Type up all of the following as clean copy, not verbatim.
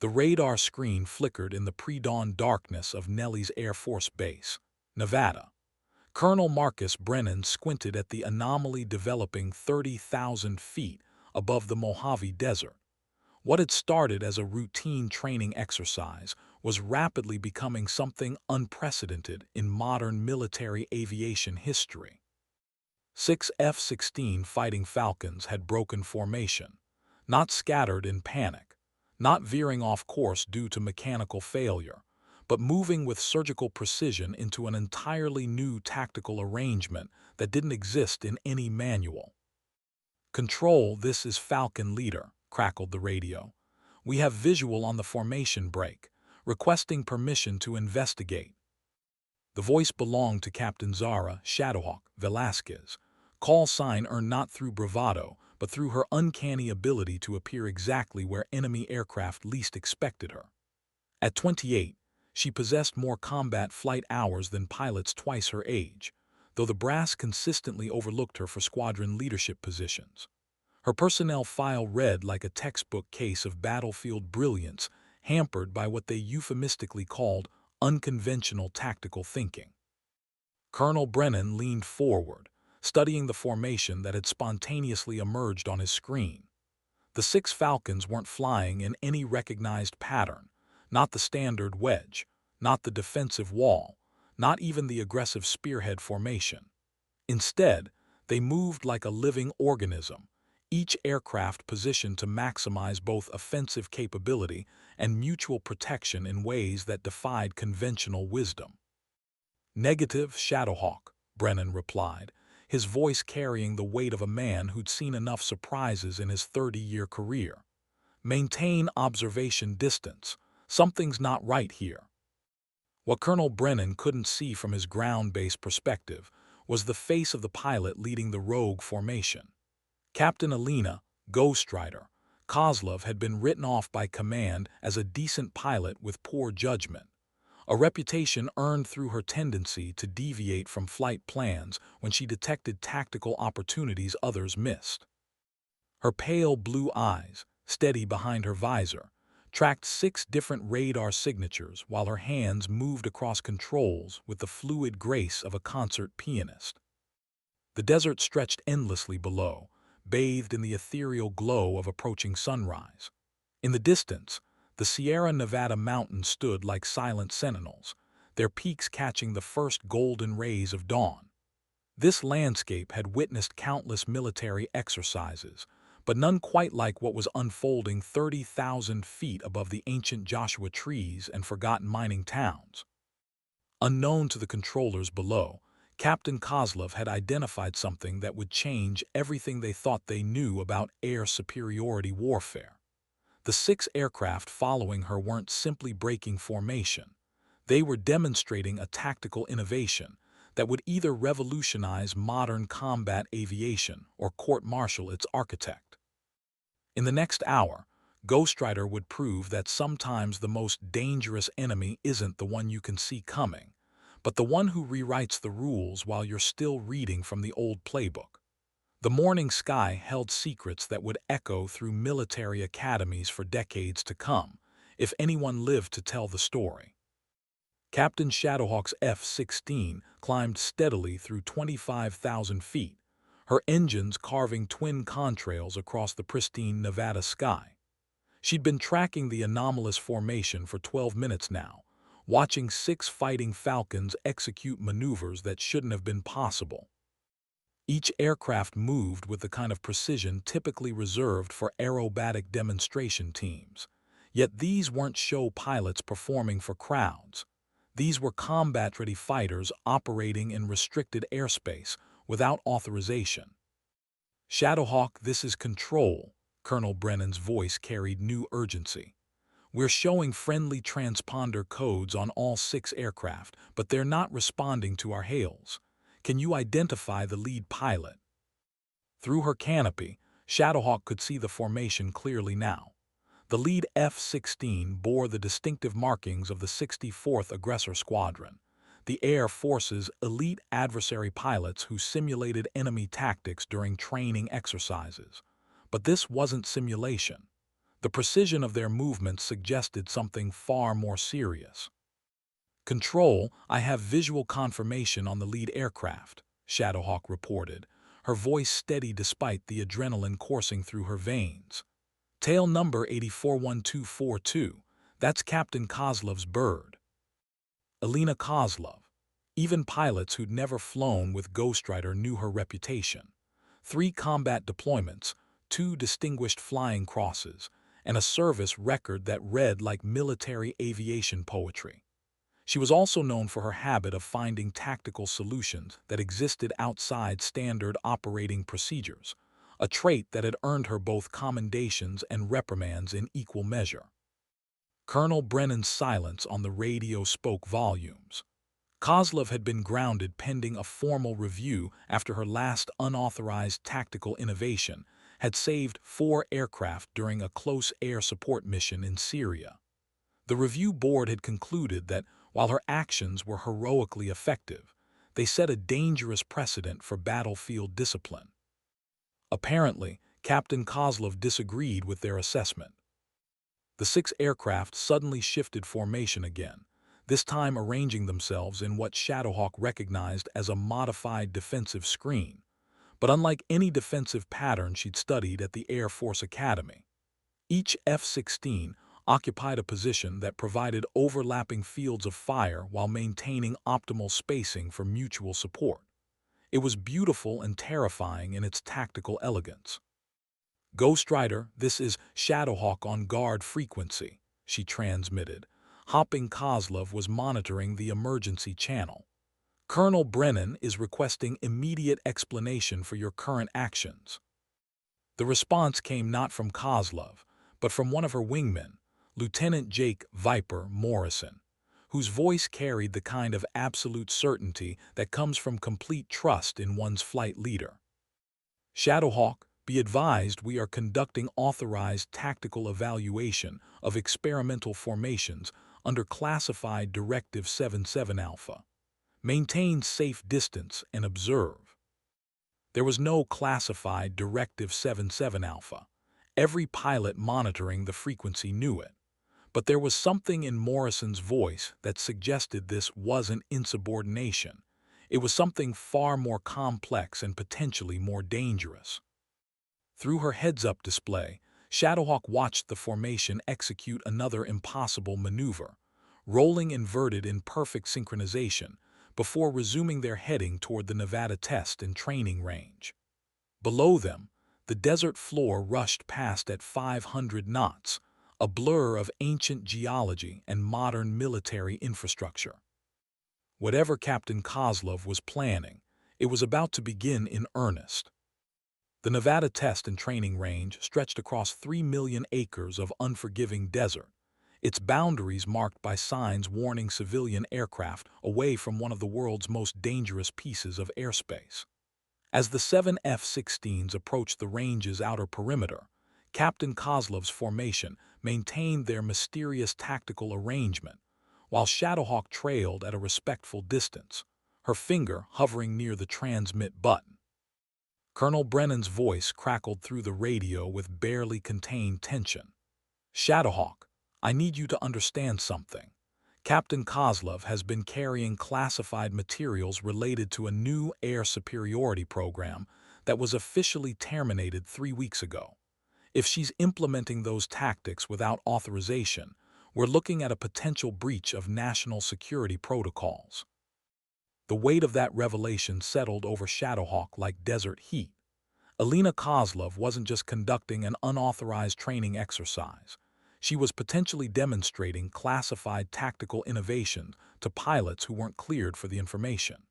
The radar screen flickered in the pre-dawn darkness of Nelly's Air Force Base, Nevada. Colonel Marcus Brennan squinted at the anomaly developing 30,000 feet above the Mojave Desert. What had started as a routine training exercise was rapidly becoming something unprecedented in modern military aviation history. 6 F-16 fighting Falcons had broken formation, not scattered in panic, not veering off course due to mechanical failure, but moving with surgical precision into an entirely new tactical arrangement that didn't exist in any manual. "Control, this is Falcon Leader," crackled the radio. "We have visual on the formation break, requesting permission to investigate." The voice belonged to Captain Zara Shadowhawk Velasquez. Call sign earned not through bravado, but through her uncanny ability to appear exactly where enemy aircraft least expected her. At 28, she possessed more combat flight hours than pilots twice her age, though the brass consistently overlooked her for squadron leadership positions. Her personnel file read like a textbook case of battlefield brilliance, hampered by what they euphemistically called unconventional tactical thinking. Colonel Brennan leaned forward, studying the formation that had spontaneously emerged on his screen. The 6 Falcons weren't flying in any recognized pattern, not the standard wedge, not the defensive wall, not even the aggressive spearhead formation. Instead, they moved like a living organism, each aircraft positioned to maximize both offensive capability and mutual protection in ways that defied conventional wisdom. "Negative, Shadowhawk," Brennan replied, his voice carrying the weight of a man who'd seen enough surprises in his 30-year career. "Maintain observation distance. Something's not right here." What Colonel Brennan couldn't see from his ground-based perspective was the face of the pilot leading the rogue formation. Captain Alina, Ghostwriter, Kozlov had been written off by command as a decent pilot with poor judgment, a reputation earned through her tendency to deviate from flight plans when she detected tactical opportunities others missed. Her pale blue eyes, steady behind her visor, tracked 6 different radar signatures while her hands moved across controls with the fluid grace of a concert pianist. The desert stretched endlessly below, bathed in the ethereal glow of approaching sunrise. In the distance, the Sierra Nevada mountains stood like silent sentinels, their peaks catching the first golden rays of dawn. This landscape had witnessed countless military exercises, but none quite like what was unfolding 30,000 feet above the ancient Joshua trees and forgotten mining towns. Unknown to the controllers below, Captain Kozlov had identified something that would change everything they thought they knew about air superiority warfare. The 6 aircraft following her weren't simply breaking formation. They were demonstrating a tactical innovation that would either revolutionize modern combat aviation or court-martial its architect. In the next hour, Ghostwriter would prove that sometimes the most dangerous enemy isn't the one you can see coming, but the one who rewrites the rules while you're still reading from the old playbook. The morning sky held secrets that would echo through military academies for decades to come, if anyone lived to tell the story. Captain Shadowhawk's F-16 climbed steadily through 25,000 feet, her engines carving twin contrails across the pristine Nevada sky. She'd been tracking the anomalous formation for 12 minutes now, watching 6 fighting Falcons execute maneuvers that shouldn't have been possible. Each aircraft moved with the kind of precision typically reserved for aerobatic demonstration teams. Yet these weren't show pilots performing for crowds. These were combat-ready fighters operating in restricted airspace without authorization. "Shadowhawk, this is Control," Colonel Brennan's voice carried new urgency. "We're showing friendly transponder codes on all 6 aircraft, but they're not responding to our hails. Can you identify the lead pilot?" Through her canopy, Shadowhawk could see the formation clearly now. The lead F-16 bore the distinctive markings of the 64th Aggressor Squadron, the Air Force's elite adversary pilots who simulated enemy tactics during training exercises. But this wasn't simulation. The precision of their movements suggested something far more serious. "Control, I have visual confirmation on the lead aircraft," Shadowhawk reported, her voice steady despite the adrenaline coursing through her veins. "Tail number 841242. That's Captain Kozlov's bird." Alina Kozlov. Even pilots who'd never flown with Ghost Rider knew her reputation. 3 combat deployments, 2 distinguished flying crosses, and a service record that read like military aviation poetry. She was also known for her habit of finding tactical solutions that existed outside standard operating procedures, a trait that had earned her both commendations and reprimands in equal measure. Colonel Brennan's silence on the radio spoke volumes. Kozlov had been grounded pending a formal review after her last unauthorized tactical innovation had saved 4 aircraft during a close air support mission in Syria. The review board had concluded that while her actions were heroically effective, they set a dangerous precedent for battlefield discipline. Apparently, Captain Kozlov disagreed with their assessment. The 6 aircraft suddenly shifted formation again, this time arranging themselves in what Shadowhawk recognized as a modified defensive screen, but unlike any defensive pattern she'd studied at the Air Force Academy. Each F-16 occupied a position that provided overlapping fields of fire while maintaining optimal spacing for mutual support. It was beautiful and terrifying in its tactical elegance. "Ghost Rider, this is Shadowhawk on guard frequency," she transmitted. Hopping Kozlov was monitoring the emergency channel. "Colonel Brennan is requesting immediate explanation for your current actions." The response came not from Kozlov, but from one of her wingmen, Lieutenant Jake "Viper" Morrison, whose voice carried the kind of absolute certainty that comes from complete trust in one's flight leader. "Shadowhawk, be advised we are conducting authorized tactical evaluation of experimental formations under classified Directive 77 Alpha. Maintain safe distance and observe." There was no classified Directive 77 Alpha. Every pilot monitoring the frequency knew it. But there was something in Morrison's voice that suggested this wasn't insubordination. It was something far more complex and potentially more dangerous. Through her heads-up display, Shadowhawk watched the formation execute another impossible maneuver, rolling inverted in perfect synchronization, before resuming their heading toward the Nevada test and training range. Below them, the desert floor rushed past at 500 knots, a blur of ancient geology and modern military infrastructure. Whatever Captain Kozlov was planning, it was about to begin in earnest. The Nevada test and training range stretched across 3 million acres of unforgiving desert, its boundaries marked by signs warning civilian aircraft away from one of the world's most dangerous pieces of airspace. As the 7 F-16s approached the range's outer perimeter, Captain Kozlov's formation maintained their mysterious tactical arrangement, while Shadowhawk trailed at a respectful distance, her finger hovering near the transmit button. Colonel Brennan's voice crackled through the radio with barely contained tension. "Shadowhawk, I need you to understand something. Captain Kozlov has been carrying classified materials related to a new air superiority program that was officially terminated 3 weeks ago. If she's implementing those tactics without authorization, we're looking at a potential breach of national security protocols." The weight of that revelation settled over Shadowhawk like desert heat. Alina Kozlov wasn't just conducting an unauthorized training exercise. She was potentially demonstrating classified tactical innovation to pilots who weren't cleared for the information.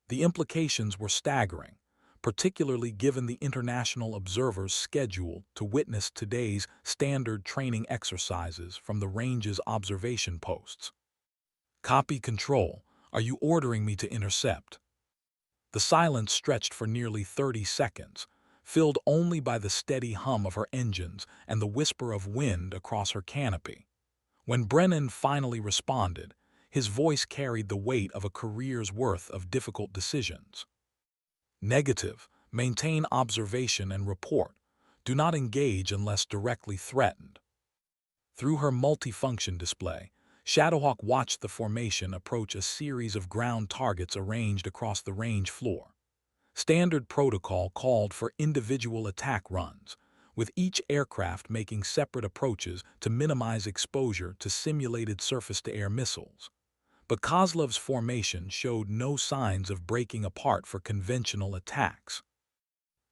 The implications were staggering, particularly given the international observers scheduled to witness today's standard training exercises from the range's observation posts. "Copy Control. Are you ordering me to intercept?" The silence stretched for nearly 30 seconds, filled only by the steady hum of her engines and the whisper of wind across her canopy. When Brennan finally responded, his voice carried the weight of a career's worth of difficult decisions. "Negative. Maintain observation and report. Do not engage unless directly threatened." Through her multifunction display, Shadowhawk watched the formation approach a series of ground targets arranged across the range floor. Standard protocol called for individual attack runs, with each aircraft making separate approaches to minimize exposure to simulated surface-to-air missiles. But Kozlov's formation showed no signs of breaking apart for conventional attacks.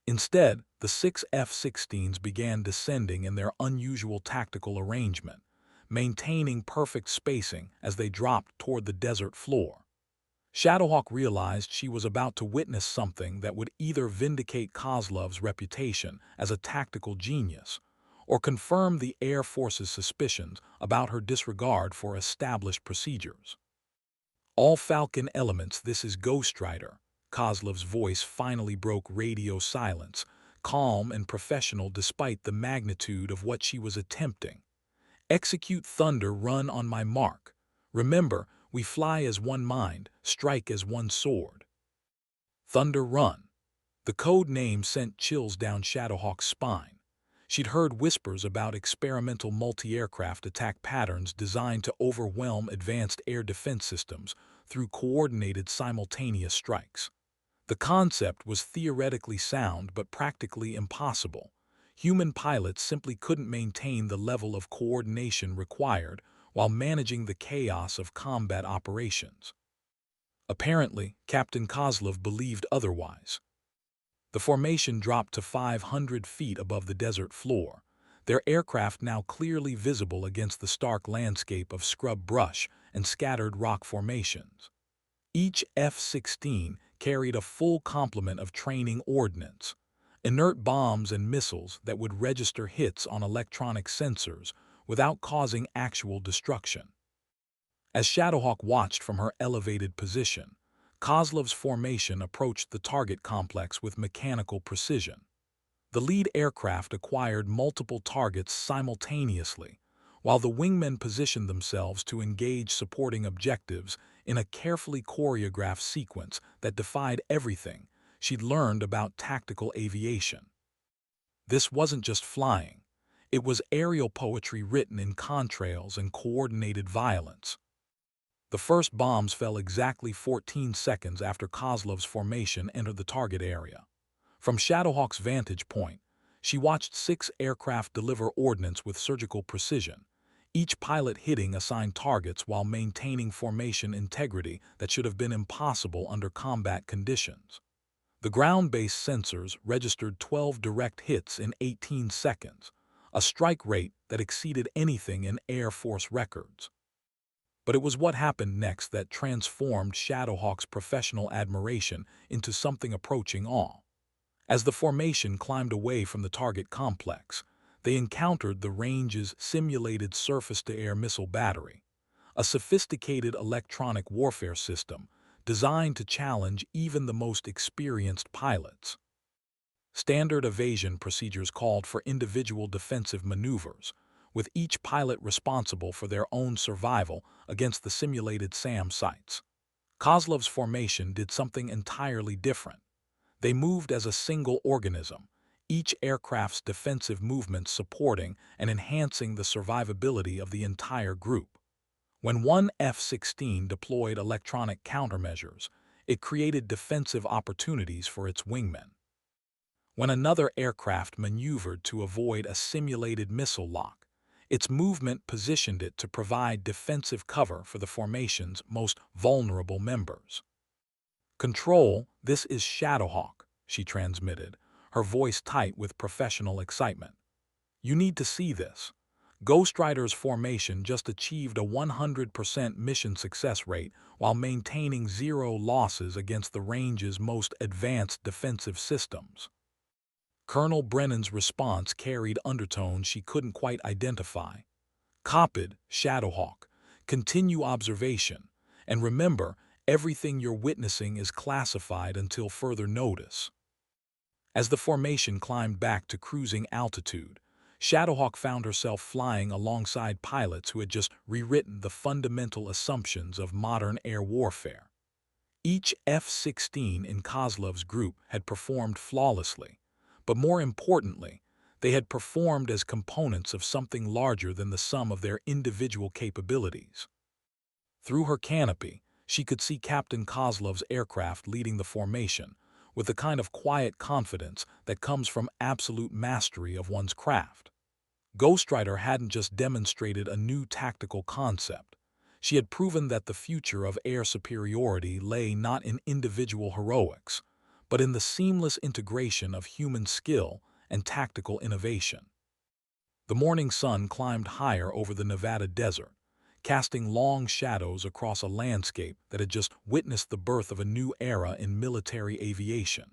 Instead, the 6 F-16s began descending in their unusual tactical arrangement, maintaining perfect spacing as they dropped toward the desert floor. Shadowhawk realized she was about to witness something that would either vindicate Kozlov's reputation as a tactical genius or confirm the Air Force's suspicions about her disregard for established procedures. "All Falcon elements, this is Ghost Rider." Kozlov's voice finally broke radio silence, calm and professional despite the magnitude of what she was attempting. "Execute Thunder Run on my mark. Remember, we fly as one mind, strike as one sword." Thunder Run. The code name sent chills down Shadowhawk's spine. She'd heard whispers about experimental multi-aircraft attack patterns designed to overwhelm advanced air defense systems through coordinated simultaneous strikes. The concept was theoretically sound but practically impossible. Human pilots simply couldn't maintain the level of coordination required while managing the chaos of combat operations. Apparently, Captain Kozlov believed otherwise. The formation dropped to 500 feet above the desert floor, their aircraft now clearly visible against the stark landscape of scrub brush and scattered rock formations. Each F-16 carried a full complement of training ordnance, inert bombs and missiles that would register hits on electronic sensors without causing actual destruction. As Shadowhawk watched from her elevated position, Kozlov's formation approached the target complex with mechanical precision. The lead aircraft acquired multiple targets simultaneously, while the wingmen positioned themselves to engage supporting objectives in a carefully choreographed sequence that defied everything she'd learned about tactical aviation. This wasn't just flying. It was aerial poetry written in contrails and coordinated violence. The first bombs fell exactly 14 seconds after Kozlov's formation entered the target area. From Shadowhawk's vantage point, she watched 6 aircraft deliver ordnance with surgical precision, each pilot hitting assigned targets while maintaining formation integrity that should have been impossible under combat conditions. The ground-based sensors registered 12 direct hits in 18 seconds, a strike rate that exceeded anything in Air Force records. But it was what happened next that transformed Shadowhawk's professional admiration into something approaching awe. As the formation climbed away from the target complex, they encountered the range's simulated surface-to-air missile battery, a sophisticated electronic warfare system designed to challenge even the most experienced pilots. Standard evasion procedures called for individual defensive maneuvers, with each pilot responsible for their own survival against the simulated SAM sites. Kozlov's formation did something entirely different. They moved as a single organism, each aircraft's defensive movements supporting and enhancing the survivability of the entire group. When one F-16 deployed electronic countermeasures, it created defensive opportunities for its wingmen. When another aircraft maneuvered to avoid a simulated missile lock, its movement positioned it to provide defensive cover for the formation's most vulnerable members. "Control, this is Shadowhawk," she transmitted, her voice tight with professional excitement. "You need to see this. Ghost Rider's formation just achieved a 100% mission success rate while maintaining 0 losses against the range's most advanced defensive systems." Colonel Brennan's response carried undertones she couldn't quite identify. "Copied, Shadowhawk. Continue observation. And remember, everything you're witnessing is classified until further notice." As the formation climbed back to cruising altitude, Shadowhawk found herself flying alongside pilots who had just rewritten the fundamental assumptions of modern air warfare. Each F-16 in Kozlov's group had performed flawlessly, but more importantly, They had performed as components of something larger than the sum of their individual capabilities. Through her canopy, she could see Captain Kozlov's aircraft leading the formation, with the kind of quiet confidence that comes from absolute mastery of one's craft. Ghost Rider hadn't just demonstrated a new tactical concept. She had proven that the future of air superiority lay not in individual heroics, but in the seamless integration of human skill and tactical innovation. The morning sun climbed higher over the Nevada desert, casting long shadows across a landscape that had just witnessed the birth of a new era in military aviation.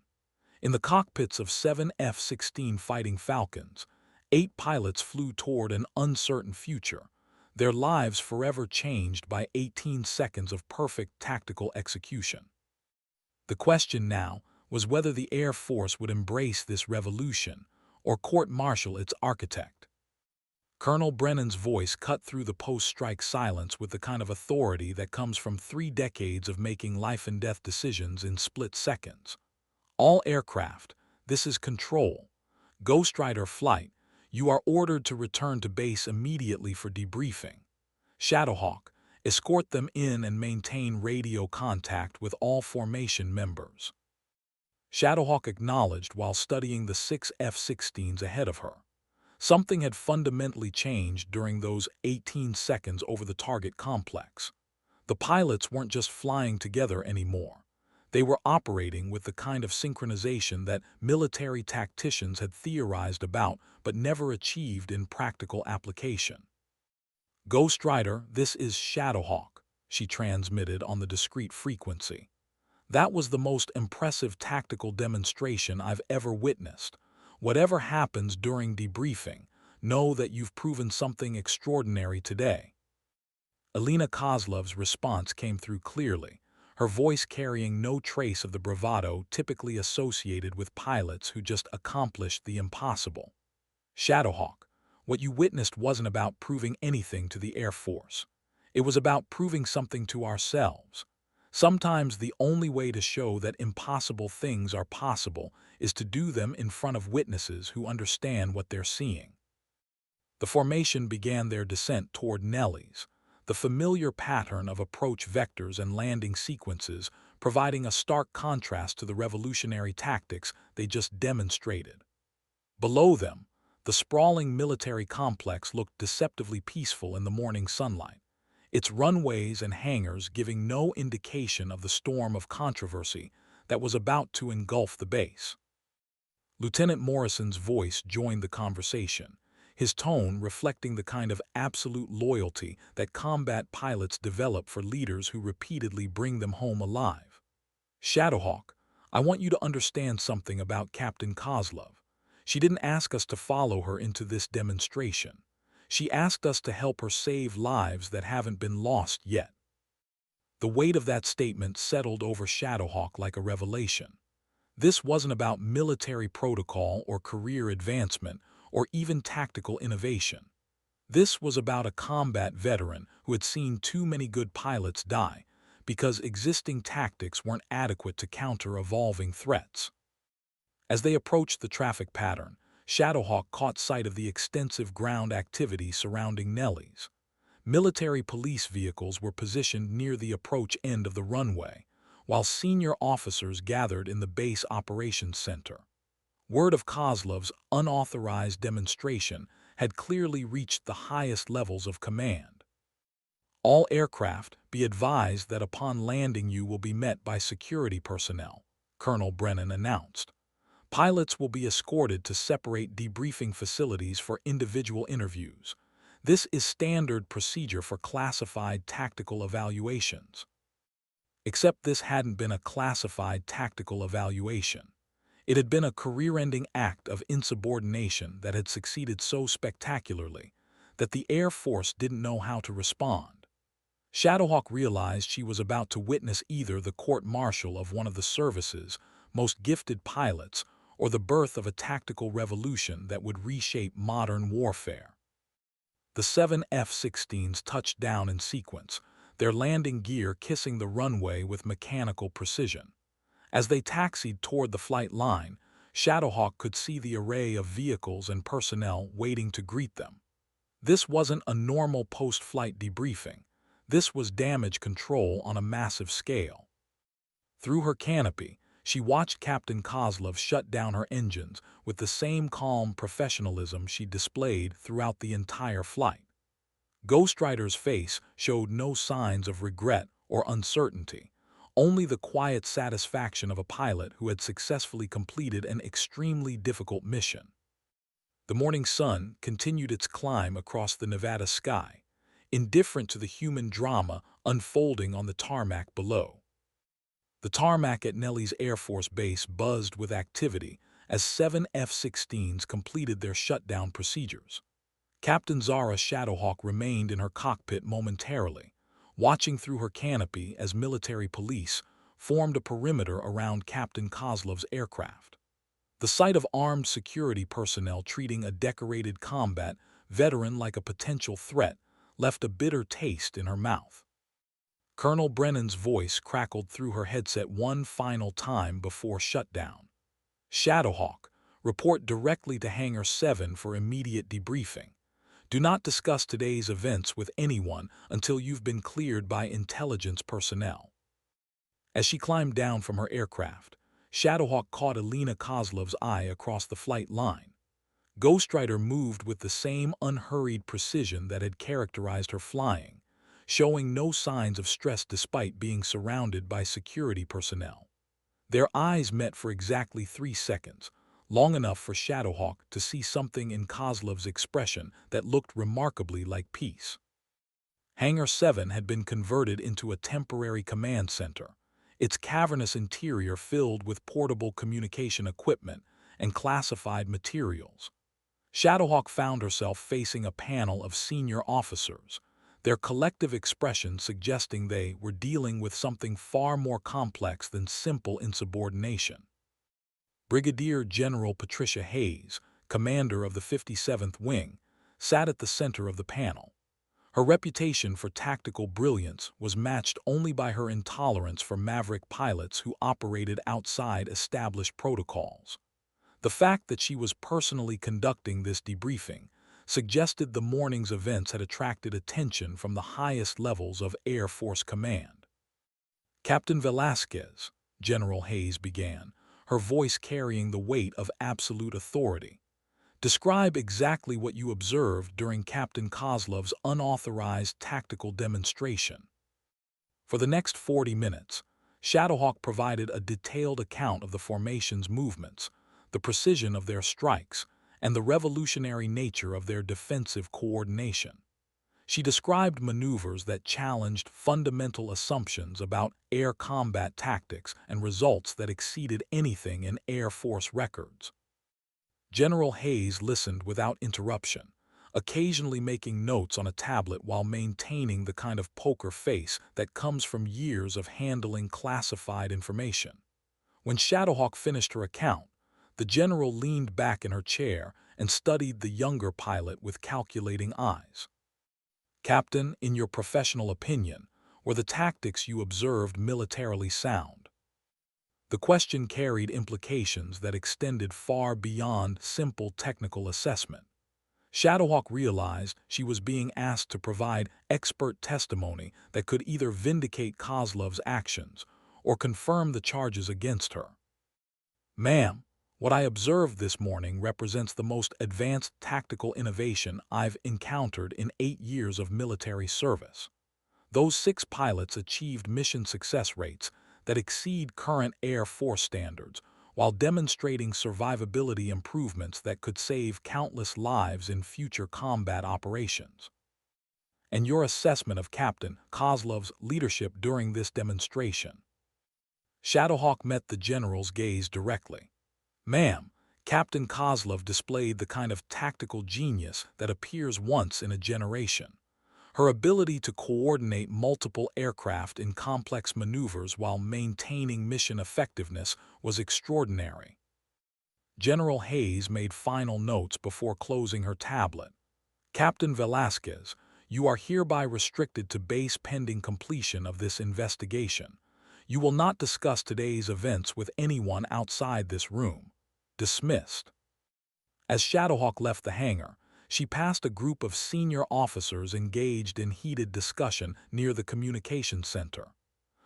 In the cockpits of 7 F-16 fighting Falcons, 8 pilots flew toward an uncertain future, their lives forever changed by 18 seconds of perfect tactical execution. The question now was whether the Air Force would embrace this revolution or court-martial its architect. Colonel Brennan's voice cut through the post-strike silence with the kind of authority that comes from 3 decades of making life-and-death decisions in split seconds. All aircraft, this is control. Ghost Rider flight, you are ordered to return to base immediately for debriefing. Shadowhawk, escort them in and maintain radio contact with all formation members. Shadowhawk acknowledged while studying the 6 F-16s ahead of her. Something had fundamentally changed during those 18 seconds over the target complex. The pilots weren't just flying together anymore. They were operating with the kind of synchronization that military tacticians had theorized about but never achieved in practical application. Ghost Rider, this is Shadowhawk, she transmitted on the discrete frequency. That was the most impressive tactical demonstration I've ever witnessed. Whatever happens during debriefing, know that you've proven something extraordinary today. Elena Kozlov's response came through clearly, her voice carrying no trace of the bravado typically associated with pilots who just accomplished the impossible. Shadowhawk, what you witnessed wasn't about proving anything to the Air Force. It was about proving something to ourselves. Sometimes the only way to show that impossible things are possible is to do them in front of witnesses who understand what they're seeing. The formation began their descent toward Nellies, the familiar pattern of approach vectors and landing sequences providing a stark contrast to the revolutionary tactics they just demonstrated. Below them, the sprawling military complex looked deceptively peaceful in the morning sunlight, its runways and hangars giving no indication of the storm of controversy that was about to engulf the base. Lieutenant Morrison's voice joined the conversation, his tone reflecting the kind of absolute loyalty that combat pilots develop for leaders who repeatedly bring them home alive. Shadowhawk, I want you to understand something about Captain Kozlov. She didn't ask us to follow her into this demonstration. She asked us to help her save lives that haven't been lost yet. The weight of that statement settled over Shadowhawk like a revelation. This wasn't about military protocol or career advancement or even tactical innovation. This was about a combat veteran who had seen too many good pilots die because existing tactics weren't adequate to counter evolving threats. As they approached the traffic pattern, Shadowhawk caught sight of the extensive ground activity surrounding Nellies. Military police vehicles were positioned near the approach end of the runway, while senior officers gathered in the base operations center. Word of Kozlov's unauthorized demonstration had clearly reached the highest levels of command. All aircraft, be advised that upon landing you will be met by security personnel, Colonel Brennan announced. Pilots will be escorted to separate debriefing facilities for individual interviews. This is standard procedure for classified tactical evaluations. Except this hadn't been a classified tactical evaluation. It had been a career-ending act of insubordination that had succeeded so spectacularly that the Air Force didn't know how to respond. Shadowhawk realized she was about to witness either the court-martial of one of the service's most gifted pilots or the birth of a tactical revolution that would reshape modern warfare. The 7 F-16s touched down in sequence, their landing gear kissing the runway with mechanical precision. As they taxied toward the flight line, Shadowhawk could see the array of vehicles and personnel waiting to greet them. This wasn't a normal post-flight debriefing. This was damage control on a massive scale. Through her canopy, she watched Captain Kozlov shut down her engines with the same calm professionalism she displayed throughout the entire flight. Ghost Rider's face showed no signs of regret or uncertainty, only the quiet satisfaction of a pilot who had successfully completed an extremely difficult mission. The morning sun continued its climb across the Nevada sky, indifferent to the human drama unfolding on the tarmac below. The tarmac at Nellis Air Force Base buzzed with activity as 7 F-16s completed their shutdown procedures. Captain Zara Shadowhawk remained in her cockpit momentarily, watching through her canopy as military police formed a perimeter around Captain Kozlov's aircraft. The sight of armed security personnel treating a decorated combat veteran like a potential threat left a bitter taste in her mouth. Colonel Brennan's voice crackled through her headset one final time before shutdown. Shadowhawk, report directly to Hangar 7 for immediate debriefing. Do not discuss today's events with anyone until you've been cleared by intelligence personnel. As she climbed down from her aircraft, Shadowhawk caught Elena Kozlov's eye across the flight line. Ghost Rider moved with the same unhurried precision that had characterized her flying, showing no signs of stress despite being surrounded by security personnel. Their eyes met for exactly 3 seconds, long enough for Shadowhawk to see something in Kozlov's expression that looked remarkably like peace. Hangar 7 had been converted into a temporary command center, its cavernous interior filled with portable communication equipment and classified materials. Shadowhawk found herself facing a panel of senior officers, their collective expression suggesting they were dealing with something far more complex than simple insubordination. Brigadier General Patricia Hayes, commander of the 57th Wing, sat at the center of the panel. Her reputation for tactical brilliance was matched only by her intolerance for maverick pilots who operated outside established protocols. The fact that she was personally conducting this debriefing suggested the morning's events had attracted attention from the highest levels of Air Force Command. Captain Velasquez, General Hayes began, her voice carrying the weight of absolute authority. Describe exactly what you observed during Captain Kozlov's unauthorized tactical demonstration. For the next 40 minutes, Shadowhawk provided a detailed account of the formation's movements, the precision of their strikes, and the revolutionary nature of their defensive coordination. She described maneuvers that challenged fundamental assumptions about air combat tactics and results that exceeded anything in Air Force records. General Hayes listened without interruption, occasionally making notes on a tablet while maintaining the kind of poker face that comes from years of handling classified information. When Shadowhawk finished her account, the general leaned back in her chair and studied the younger pilot with calculating eyes. Captain, in your professional opinion, were the tactics you observed militarily sound? The question carried implications that extended far beyond simple technical assessment. Shadowhawk realized she was being asked to provide expert testimony that could either vindicate Kozlov's actions or confirm the charges against her. Ma'am, what I observed this morning represents the most advanced tactical innovation I've encountered in 8 years of military service. Those 6 pilots achieved mission success rates that exceed current Air Force standards while demonstrating survivability improvements that could save countless lives in future combat operations. And your assessment of Captain Kozlov's leadership during this demonstration? Shadowhawk met the general's gaze directly. Ma'am, Captain Kozlov displayed the kind of tactical genius that appears once in a generation. Her ability to coordinate multiple aircraft in complex maneuvers while maintaining mission effectiveness was extraordinary. General Hayes made final notes before closing her tablet. Captain Velasquez, you are hereby restricted to base pending completion of this investigation. You will not discuss today's events with anyone outside this room. dismissed. As Shadowhawk left the hangar, she passed a group of senior officers engaged in heated discussion near the communications center.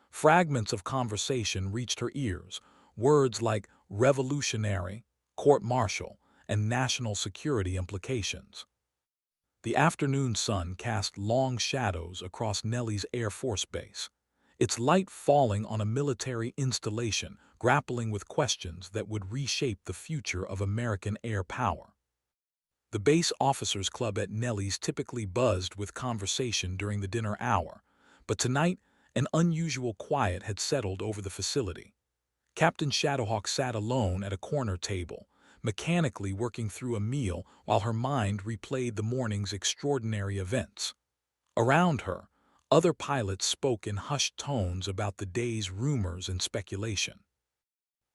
Fragments of conversation reached her ears, words like revolutionary, court-martial, and national security implications. The afternoon sun cast long shadows across Nellie's Air Force Base, its light falling on a military installation grappling with questions that would reshape the future of American air power. The base officers' club at Nellie's typically buzzed with conversation during the dinner hour, but tonight an unusual quiet had settled over the facility. Captain Shadowhawk sat alone at a corner table, mechanically working through a meal while her mind replayed the morning's extraordinary events. Around her, other pilots spoke in hushed tones about the day's rumors and speculation.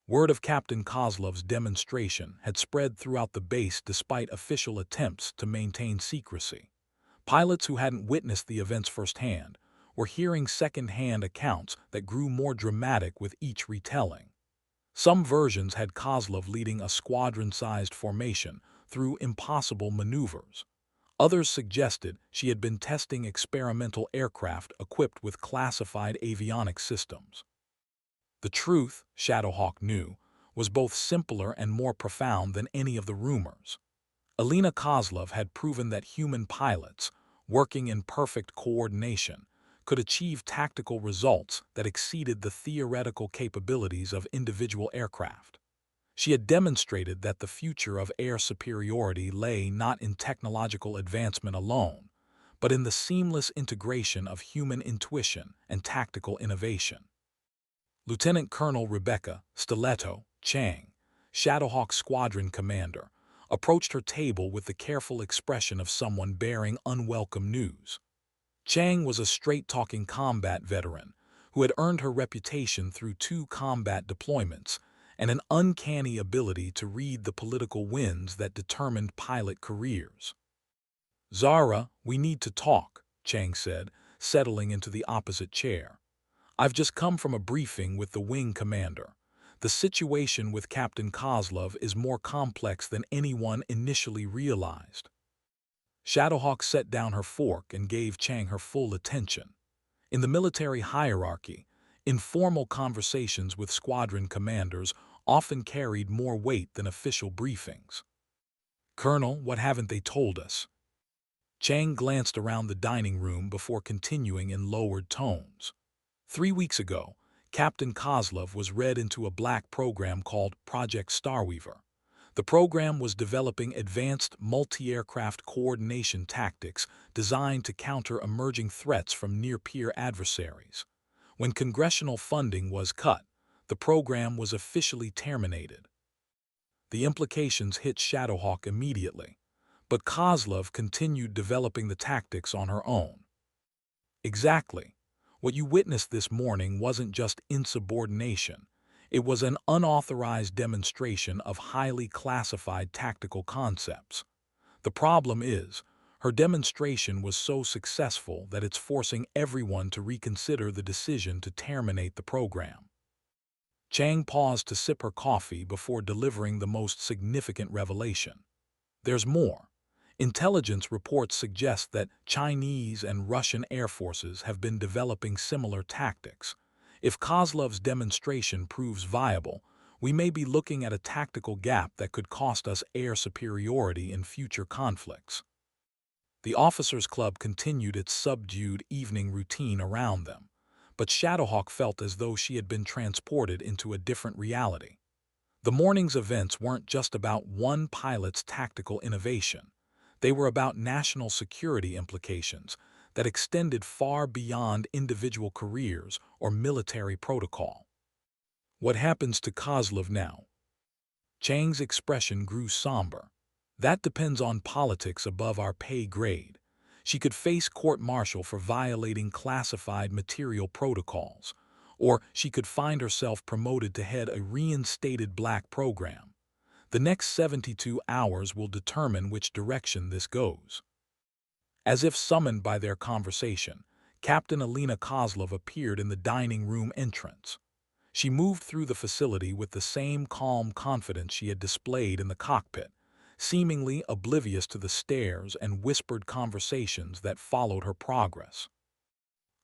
Word of Captain Kozlov's demonstration had spread throughout the base despite official attempts to maintain secrecy. Pilots who hadn't witnessed the events firsthand were hearing second-hand accounts that grew more dramatic with each retelling. Some versions had Kozlov leading a squadron-sized formation through impossible maneuvers. Others suggested she had been testing experimental aircraft equipped with classified avionics systems. The truth, Shadowhawk knew, was both simpler and more profound than any of the rumors. Alina Kozlov had proven that human pilots, working in perfect coordination, could achieve tactical results that exceeded the theoretical capabilities of individual aircraft. She had demonstrated that the future of air superiority lay not in technological advancement alone, but in the seamless integration of human intuition and tactical innovation. Lieutenant Colonel Rebecca Stiletto Chang, Shadowhawk Squadron Commander, approached her table with the careful expression of someone bearing unwelcome news. Chang was a straight-talking combat veteran who had earned her reputation through 2 combat deployments and an uncanny ability to read the political winds that determined pilot careers. "Zara, we need to talk," Chang said, settling into the opposite chair. "I've just come from a briefing with the wing commander. The situation with Captain Kozlov is more complex than anyone initially realized." Shadowhawk set down her fork and gave Chang her full attention. In the military hierarchy, informal conversations with squadron commanders often carried more weight than official briefings. "Colonel, what haven't they told us?" Chang glanced around the dining room before continuing in lowered tones. 3 weeks ago, Captain Kozlov was read into a black program called Project Starweaver. The program was developing advanced multi-aircraft coordination tactics designed to counter emerging threats from near-peer adversaries. When congressional funding was cut, the program was officially terminated. The implications hit Shadowhawk immediately, but Kozlov continued developing the tactics on her own. Exactly. What you witnessed this morning wasn't just insubordination. It was an unauthorized demonstration of highly classified tactical concepts. The problem is, her demonstration was so successful that it's forcing everyone to reconsider the decision to terminate the program. Chang paused to sip her coffee before delivering the most significant revelation. There's more. Intelligence reports suggest that Chinese and Russian air forces have been developing similar tactics. If Kozlov's demonstration proves viable, we may be looking at a tactical gap that could cost us air superiority in future conflicts. The officers' club continued its subdued evening routine around them, but Shadowhawk felt as though she had been transported into a different reality. The morning's events weren't just about one pilot's tactical innovation. They were about national security implications that extended far beyond individual careers or military protocol. "What happens to Kozlov now?" Chang's expression grew somber. "That depends on politics above our pay grade. She could face court-martial for violating classified material protocols, or she could find herself promoted to head a reinstated black program. The next 72 hours will determine which direction this goes." As if summoned by their conversation, Captain Alina Kozlov appeared in the dining room entrance. She moved through the facility with the same calm confidence she had displayed in the cockpit, seemingly oblivious to the stares and whispered conversations that followed her progress.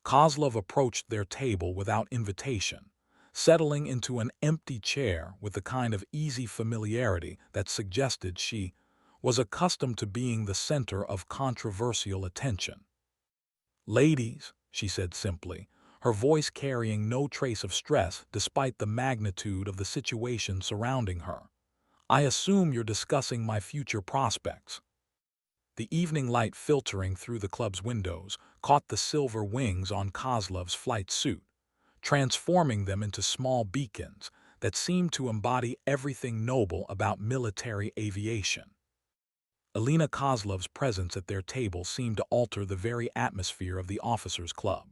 Kozlov approached their table without invitation, settling into an empty chair with the kind of easy familiarity that suggested she was accustomed to being the center of controversial attention. "Ladies," she said simply, her voice carrying no trace of stress despite the magnitude of the situation surrounding her, "I assume you're discussing my future prospects." The evening light filtering through the club's windows caught the silver wings on Kozlov's flight suit, transforming them into small beacons that seemed to embody everything noble about military aviation. Alina Kozlov's presence at their table seemed to alter the very atmosphere of the officers' club.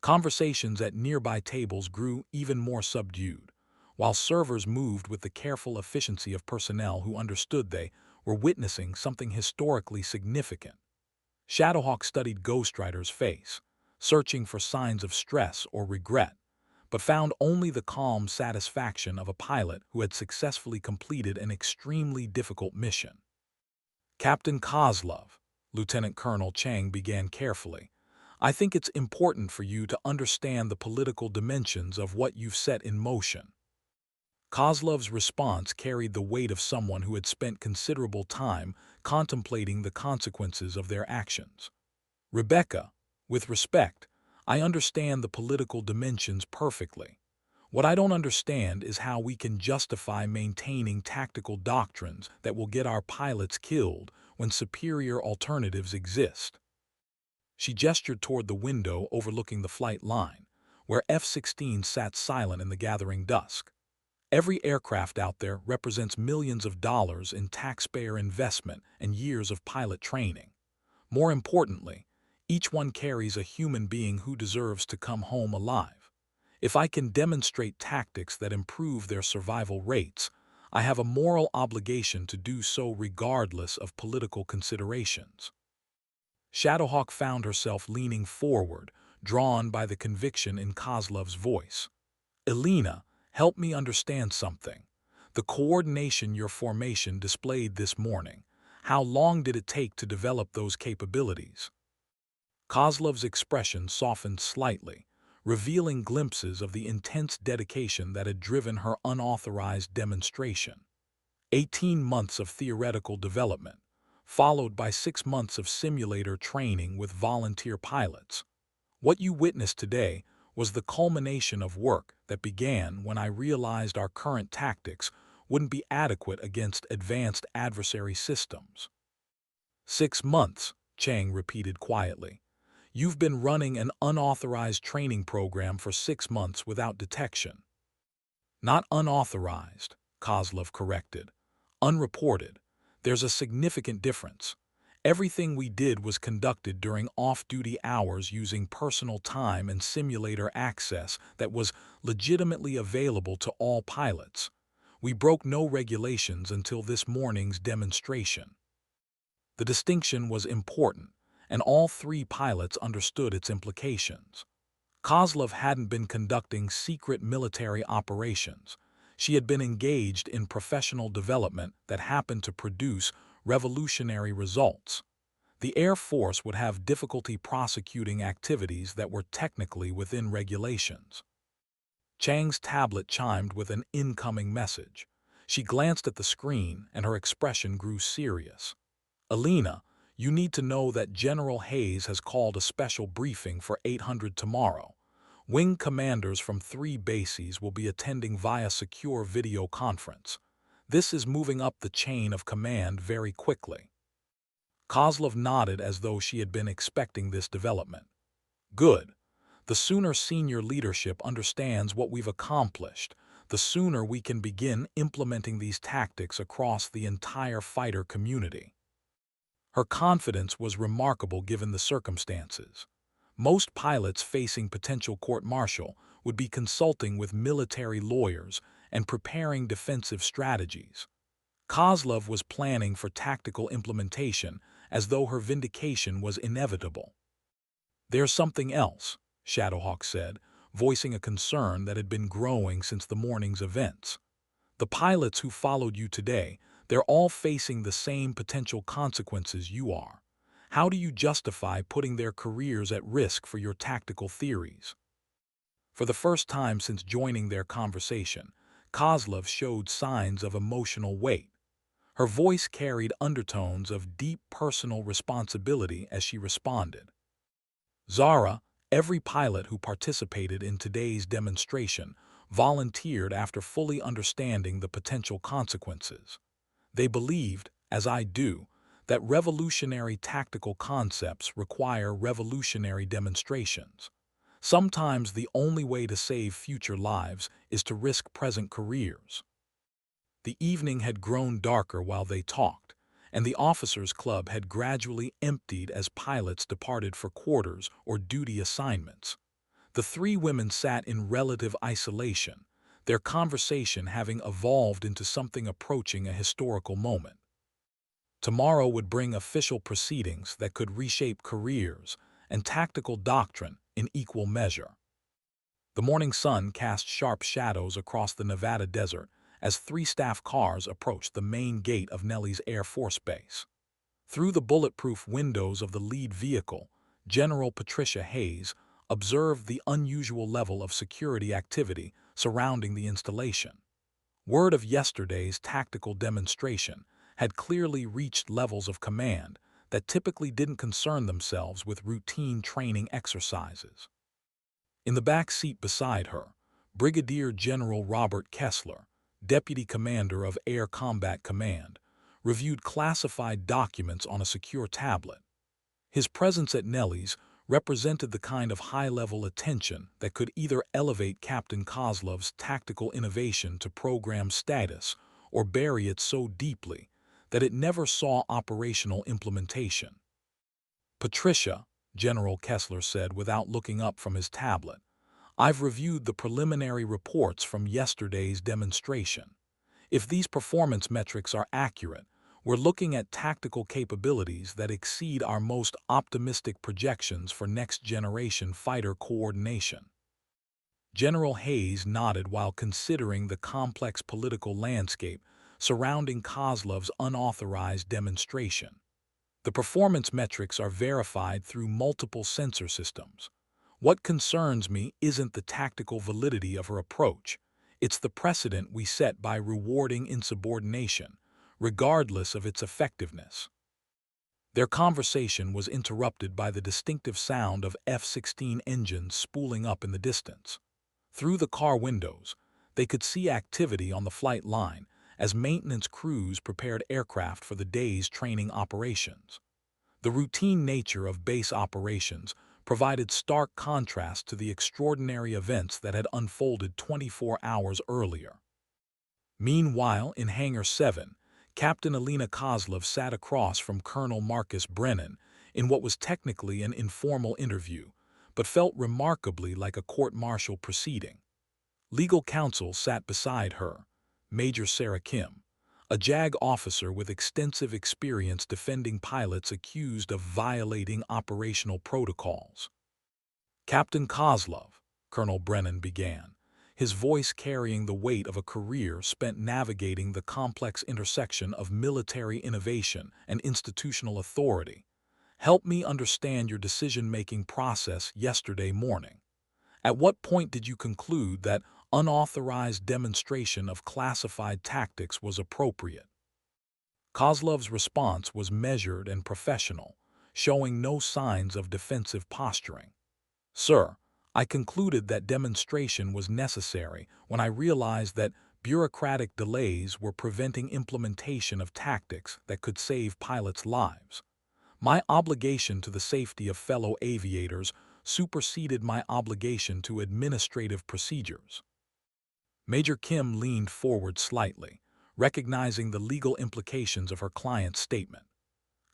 Conversations at nearby tables grew even more subdued, while servers moved with the careful efficiency of personnel who understood they were witnessing something historically significant. Shadowhawk studied Ghostwriter's face, searching for signs of stress or regret, but found only the calm satisfaction of a pilot who had successfully completed an extremely difficult mission. "Captain Kozlov," Lieutenant Colonel Chang began carefully, "I think it's important for you to understand the political dimensions of what you've set in motion." Kozlov's response carried the weight of someone who had spent considerable time contemplating the consequences of their actions. "Rebecca, with respect, I understand the political dimensions perfectly. What I don't understand is how we can justify maintaining tactical doctrines that will get our pilots killed when superior alternatives exist." She gestured toward the window overlooking the flight line, where F-16 sat silent in the gathering dusk. "Every aircraft out there represents millions of dollars in taxpayer investment and years of pilot training. More importantly, each one carries a human being who deserves to come home alive. If I can demonstrate tactics that improve their survival rates, I have a moral obligation to do so regardless of political considerations." Shadowhawk found herself leaning forward, drawn by the conviction in Kozlov's voice. "Elena, help me understand something. The coordination your formation displayed this morning, how long did it take to develop those capabilities?" Kozlov's expression softened slightly, revealing glimpses of the intense dedication that had driven her unauthorized demonstration. 18 months of theoretical development, followed by 6 months of simulator training with volunteer pilots. What you witnessed today was the culmination of work that began when I realized our current tactics wouldn't be adequate against advanced adversary systems. 6 months, Chang repeated quietly. "You've been running an unauthorized training program for 6 months without detection." "Not unauthorized," Kozlov corrected. "Unreported. There's a significant difference. Everything we did was conducted during off-duty hours using personal time and simulator access that was legitimately available to all pilots. We broke no regulations until this morning's demonstration." The distinction was important, and all 3 pilots understood its implications. Kozlov hadn't been conducting secret military operations. She had been engaged in professional development that happened to produce revolutionary results. The Air Force would have difficulty prosecuting activities that were technically within regulations. Chang's tablet chimed with an incoming message. She glanced at the screen and her expression grew serious. "Alina, you need to know that General Hayes has called a special briefing for 800 tomorrow. Wing commanders from 3 bases will be attending via secure video conference. This is moving up the chain of command very quickly." Kozlov nodded as though she had been expecting this development. "Good. The sooner senior leadership understands what we've accomplished, the sooner we can begin implementing these tactics across the entire fighter community." Her confidence was remarkable given the circumstances. Most pilots facing potential court-martial would be consulting with military lawyers and preparing defensive strategies. Kozlov was planning for tactical implementation as though her vindication was inevitable. "There's something else," Shadowhawk said, voicing a concern that had been growing since the morning's events. The pilots who followed you today, they're all facing the same potential consequences you are. How do you justify putting their careers at risk for your tactical theories? For the first time since joining their conversation, Kozlov showed signs of emotional weight. Her voice carried undertones of deep personal responsibility as she responded. Zara, every pilot who participated in today's demonstration, volunteered after fully understanding the potential consequences. They believed, as I do, that revolutionary tactical concepts require revolutionary demonstrations. Sometimes the only way to save future lives is to risk present careers. The evening had grown darker while they talked, and the officers' club had gradually emptied as pilots departed for quarters or duty assignments. The three women sat in relative isolation, their conversation having evolved into something approaching a historical moment. Tomorrow would bring official proceedings that could reshape careers and tactical doctrine in equal measure. The morning sun cast sharp shadows across the Nevada desert as three staff cars approached the main gate of Nellis Air Force Base. Through the bulletproof windows of the lead vehicle, General Patricia Hayes observed the unusual level of security activity surrounding the installation. Word of yesterday's tactical demonstration had clearly reached levels of command that typically didn't concern themselves with routine training exercises. In the back seat beside her, Brigadier General Robert Kessler, Deputy Commander of Air Combat Command, reviewed classified documents on a secure tablet. His presence at Nellis represented the kind of high-level attention that could either elevate Captain Kozlov's tactical innovation to program status or bury it so deeply that it never saw operational implementation. Patricia, General Kessler said without looking up from his tablet, I've reviewed the preliminary reports from yesterday's demonstration. If these performance metrics are accurate, we're looking at tactical capabilities that exceed our most optimistic projections for next-generation fighter coordination. General Hayes nodded while considering the complex political landscape surrounding Kozlov's unauthorized demonstration. The performance metrics are verified through multiple sensor systems. What concerns me isn't the tactical validity of her approach. It's the precedent we set by rewarding insubordination, regardless of its effectiveness. Their conversation was interrupted by the distinctive sound of F-16 engines spooling up in the distance. Through the car windows, they could see activity on the flight line as maintenance crews prepared aircraft for the day's training operations. The routine nature of base operations provided stark contrast to the extraordinary events that had unfolded 24 hours earlier. Meanwhile, in Hangar 7, Captain Alina Kozlov sat across from Colonel Marcus Brennan in what was technically an informal interview, but felt remarkably like a court-martial proceeding. Legal counsel sat beside her, Major Sarah Kim, a JAG officer with extensive experience defending pilots accused of violating operational protocols. Captain Kozlov, Colonel Brennan began, his voice carrying the weight of a career spent navigating the complex intersection of military innovation and institutional authority. Help me understand your decision-making process yesterday morning. At what point did you conclude that unauthorized demonstration of classified tactics was appropriate? Kozlov's response was measured and professional, showing no signs of defensive posturing. Sir, I concluded that demonstration was necessary when I realized that bureaucratic delays were preventing implementation of tactics that could save pilots' lives. My obligation to the safety of fellow aviators superseded my obligation to administrative procedures. Major Kim leaned forward slightly, recognizing the legal implications of her client's statement.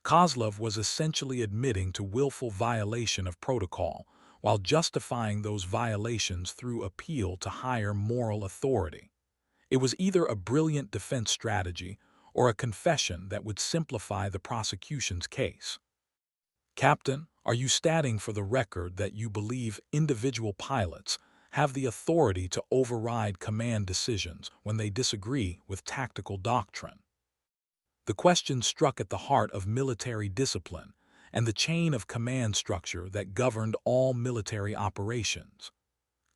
Kozlov was essentially admitting to willful violation of protocol, while justifying those violations through appeal to higher moral authority. It was either a brilliant defense strategy or a confession that would simplify the prosecution's case. Captain, are you stating for the record that you believe individual pilots have the authority to override command decisions when they disagree with tactical doctrine. The question struck at the heart of military discipline and the chain of command structure that governed all military operations.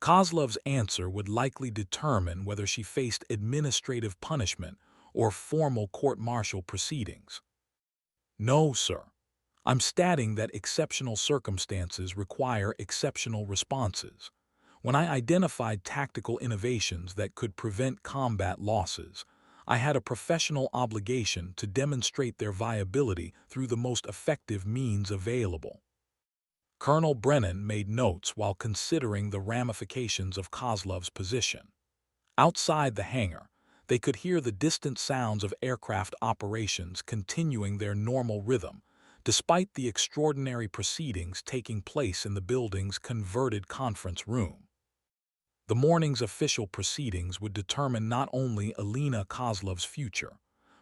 Kozlov's answer would likely determine whether she faced administrative punishment or formal court-martial proceedings. No, sir. I'm stating that exceptional circumstances require exceptional responses. When I identified tactical innovations that could prevent combat losses, I had a professional obligation to demonstrate their viability through the most effective means available. Colonel Brennan made notes while considering the ramifications of Kozlov's position. Outside the hangar, they could hear the distant sounds of aircraft operations continuing their normal rhythm, despite the extraordinary proceedings taking place in the building's converted conference room. The morning's official proceedings would determine not only Alina Kozlov's future,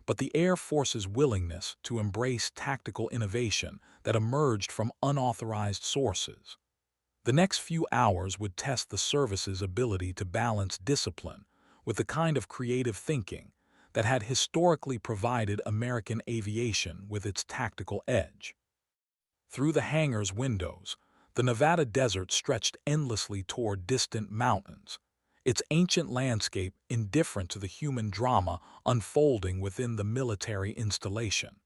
but the Air Force's willingness to embrace tactical innovation that emerged from unauthorized sources. The next few hours would test the service's ability to balance discipline with the kind of creative thinking that had historically provided American aviation with its tactical edge. Through the hangar's windows, the Nevada desert stretched endlessly toward distant mountains, its ancient landscape indifferent to the human drama unfolding within the military installation.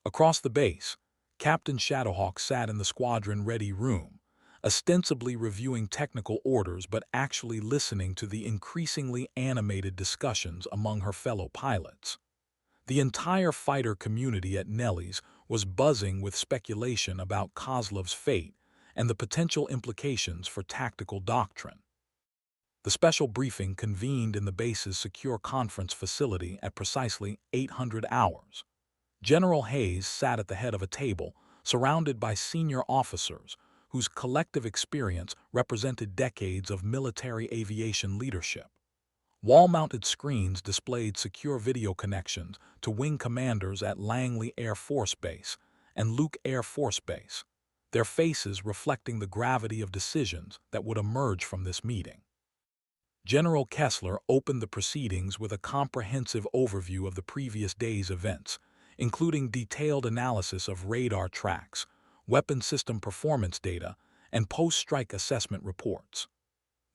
Across the base, Captain Shadowhawk sat in the squadron-ready room, ostensibly reviewing technical orders but actually listening to the increasingly animated discussions among her fellow pilots. The entire fighter community at Nellie's was buzzing with speculation about Kozlov's fate and the potential implications for tactical doctrine. The special briefing convened in the base's secure conference facility at precisely 800 hours. General Hayes sat at the head of a table, surrounded by senior officers whose collective experience represented decades of military aviation leadership. Wall-mounted screens displayed secure video connections to wing commanders at Langley Air Force Base and Luke Air Force Base, their faces reflecting the gravity of decisions that would emerge from this meeting. General Kessler opened the proceedings with a comprehensive overview of the previous day's events, including detailed analysis of radar tracks, weapon system performance data, and post-strike assessment reports.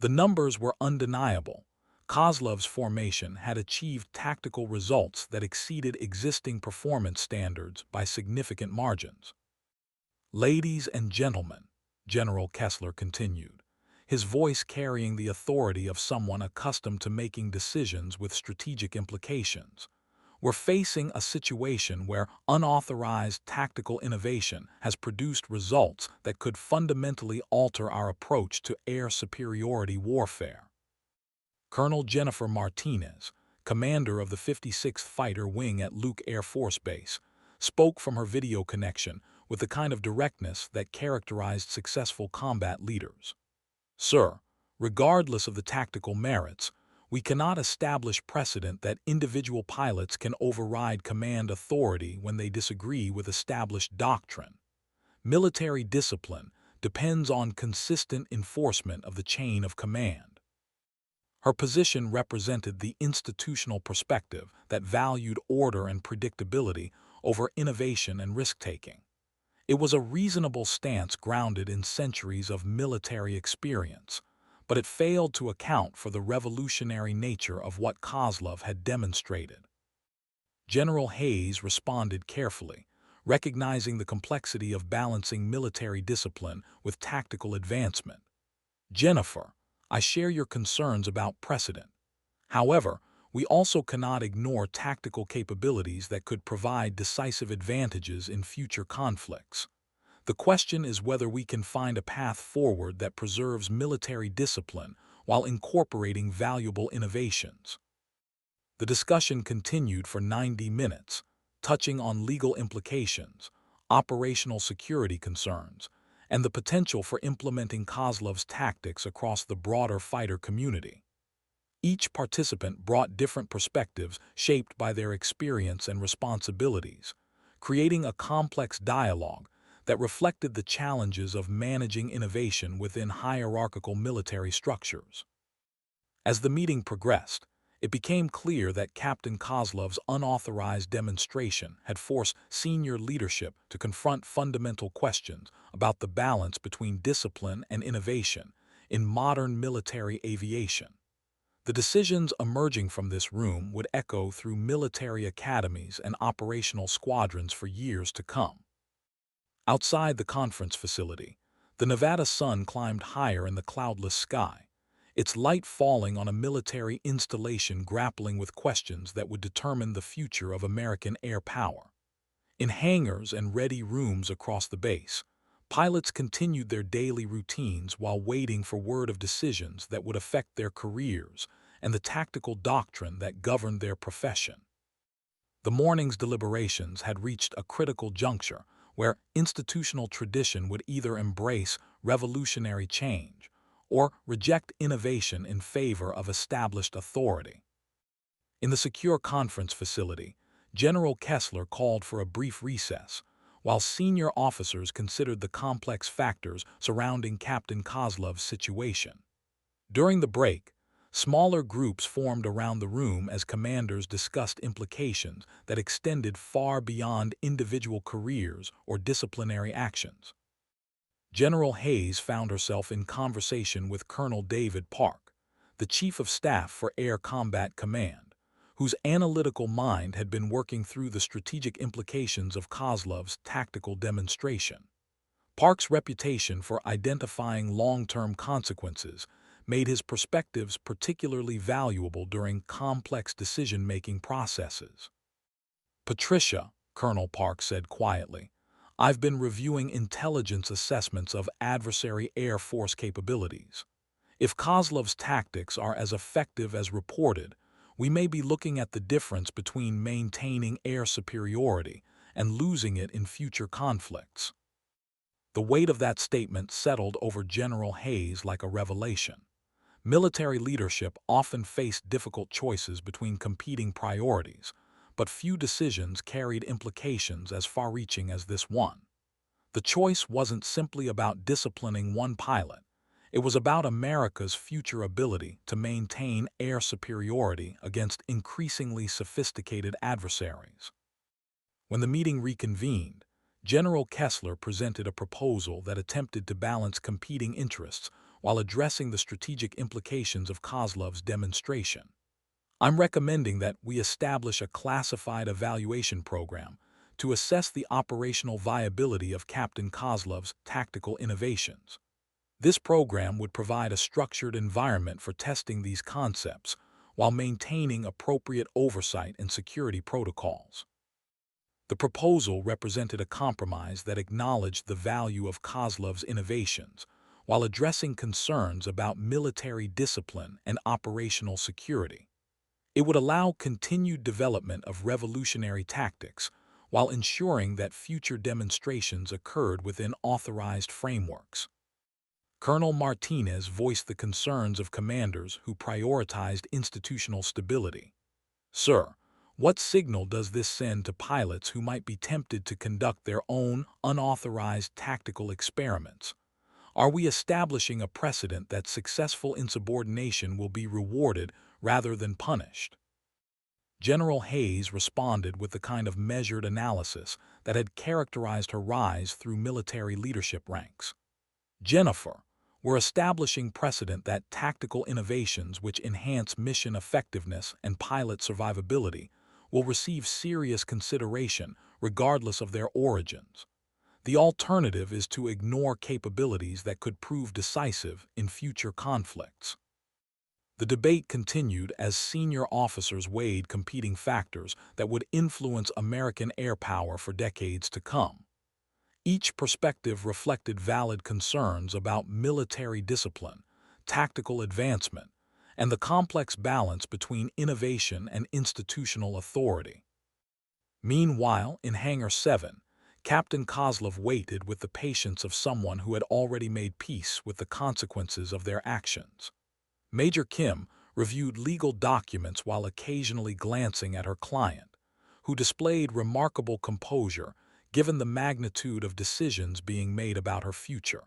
The numbers were undeniable. Kozlov's formation had achieved tactical results that exceeded existing performance standards by significant margins. "Ladies and gentlemen," General Kessler continued, his voice carrying the authority of someone accustomed to making decisions with strategic implications, "we're facing a situation where unauthorized tactical innovation has produced results that could fundamentally alter our approach to air superiority warfare." Colonel Jennifer Martinez, commander of the 56th Fighter Wing at Luke Air Force Base, spoke from her video connection with the kind of directness that characterized successful combat leaders. "Sir, regardless of the tactical merits, we cannot establish precedent that individual pilots can override command authority when they disagree with established doctrine. Military discipline depends on consistent enforcement of the chain of command." Her position represented the institutional perspective that valued order and predictability over innovation and risk-taking. It was a reasonable stance grounded in centuries of military experience, but it failed to account for the revolutionary nature of what Kozlov had demonstrated. General Hayes responded carefully, recognizing the complexity of balancing military discipline with tactical advancement. "Jennifer, I share your concerns about precedent. However, we also cannot ignore tactical capabilities that could provide decisive advantages in future conflicts. The question is whether we can find a path forward that preserves military discipline while incorporating valuable innovations." The discussion continued for 90 minutes, touching on legal implications, operational security concerns, and the potential for implementing Kozlov's tactics across the broader fighter community. Each participant brought different perspectives shaped by their experience and responsibilities, creating a complex dialogue that reflected the challenges of managing innovation within hierarchical military structures. As the meeting progressed, it became clear that Captain Kozlov's unauthorized demonstration had forced senior leadership to confront fundamental questions about the balance between discipline and innovation in modern military aviation. The decisions emerging from this room would echo through military academies and operational squadrons for years to come. Outside the conference facility, the Nevada sun climbed higher in the cloudless sky, its light falling on a military installation grappling with questions that would determine the future of American air power. In hangars and ready rooms across the base, pilots continued their daily routines while waiting for word of decisions that would affect their careers and the tactical doctrine that governed their profession. The morning's deliberations had reached a critical juncture where institutional tradition would either embrace revolutionary change or reject innovation in favor of established authority. In the secure conference facility, General Kessler called for a brief recess, while senior officers considered the complex factors surrounding Captain Kozlov's situation. During the break, smaller groups formed around the room as commanders discussed implications that extended far beyond individual careers or disciplinary actions. General Hayes found herself in conversation with Colonel David Park, the Chief of Staff for Air Combat Command, whose analytical mind had been working through the strategic implications of Kozlov's tactical demonstration. Park's reputation for identifying long-term consequences made his perspectives particularly valuable during complex decision-making processes. "Patricia," Colonel Park said quietly, "I've been reviewing intelligence assessments of adversary Air Force capabilities. If Kozlov's tactics are as effective as reported, we may be looking at the difference between maintaining air superiority and losing it in future conflicts." The weight of that statement settled over General Hayes like a revelation. Military leadership often faced difficult choices between competing priorities, but few decisions carried implications as far-reaching as this one. The choice wasn't simply about disciplining one pilot. It was about America's future ability to maintain air superiority against increasingly sophisticated adversaries. When the meeting reconvened, General Kessler presented a proposal that attempted to balance competing interests while addressing the strategic implications of Kozlov's demonstration. "I'm recommending that we establish a classified evaluation program to assess the operational viability of Captain Kozlov's tactical innovations. This program would provide a structured environment for testing these concepts while maintaining appropriate oversight and security protocols." The proposal represented a compromise that acknowledged the value of Kozlov's innovations while addressing concerns about military discipline and operational security. It would allow continued development of revolutionary tactics while ensuring that future demonstrations occurred within authorized frameworks. Colonel Martinez voiced the concerns of commanders who prioritized institutional stability. "Sir, what signal does this send to pilots who might be tempted to conduct their own unauthorized tactical experiments? Are we establishing a precedent that successful insubordination will be rewarded rather than punished?" General Hayes responded with the kind of measured analysis that had characterized her rise through military leadership ranks. "Jennifer, we're establishing precedent that tactical innovations which enhance mission effectiveness and pilot survivability will receive serious consideration regardless of their origins. The alternative is to ignore capabilities that could prove decisive in future conflicts." The debate continued as senior officers weighed competing factors that would influence American air power for decades to come. Each perspective reflected valid concerns about military discipline, tactical advancement, and the complex balance between innovation and institutional authority. Meanwhile, in Hangar 7, Captain Kozlov waited with the patience of someone who had already made peace with the consequences of their actions. Major Kim reviewed legal documents while occasionally glancing at her client, who displayed remarkable composure given the magnitude of decisions being made about her future.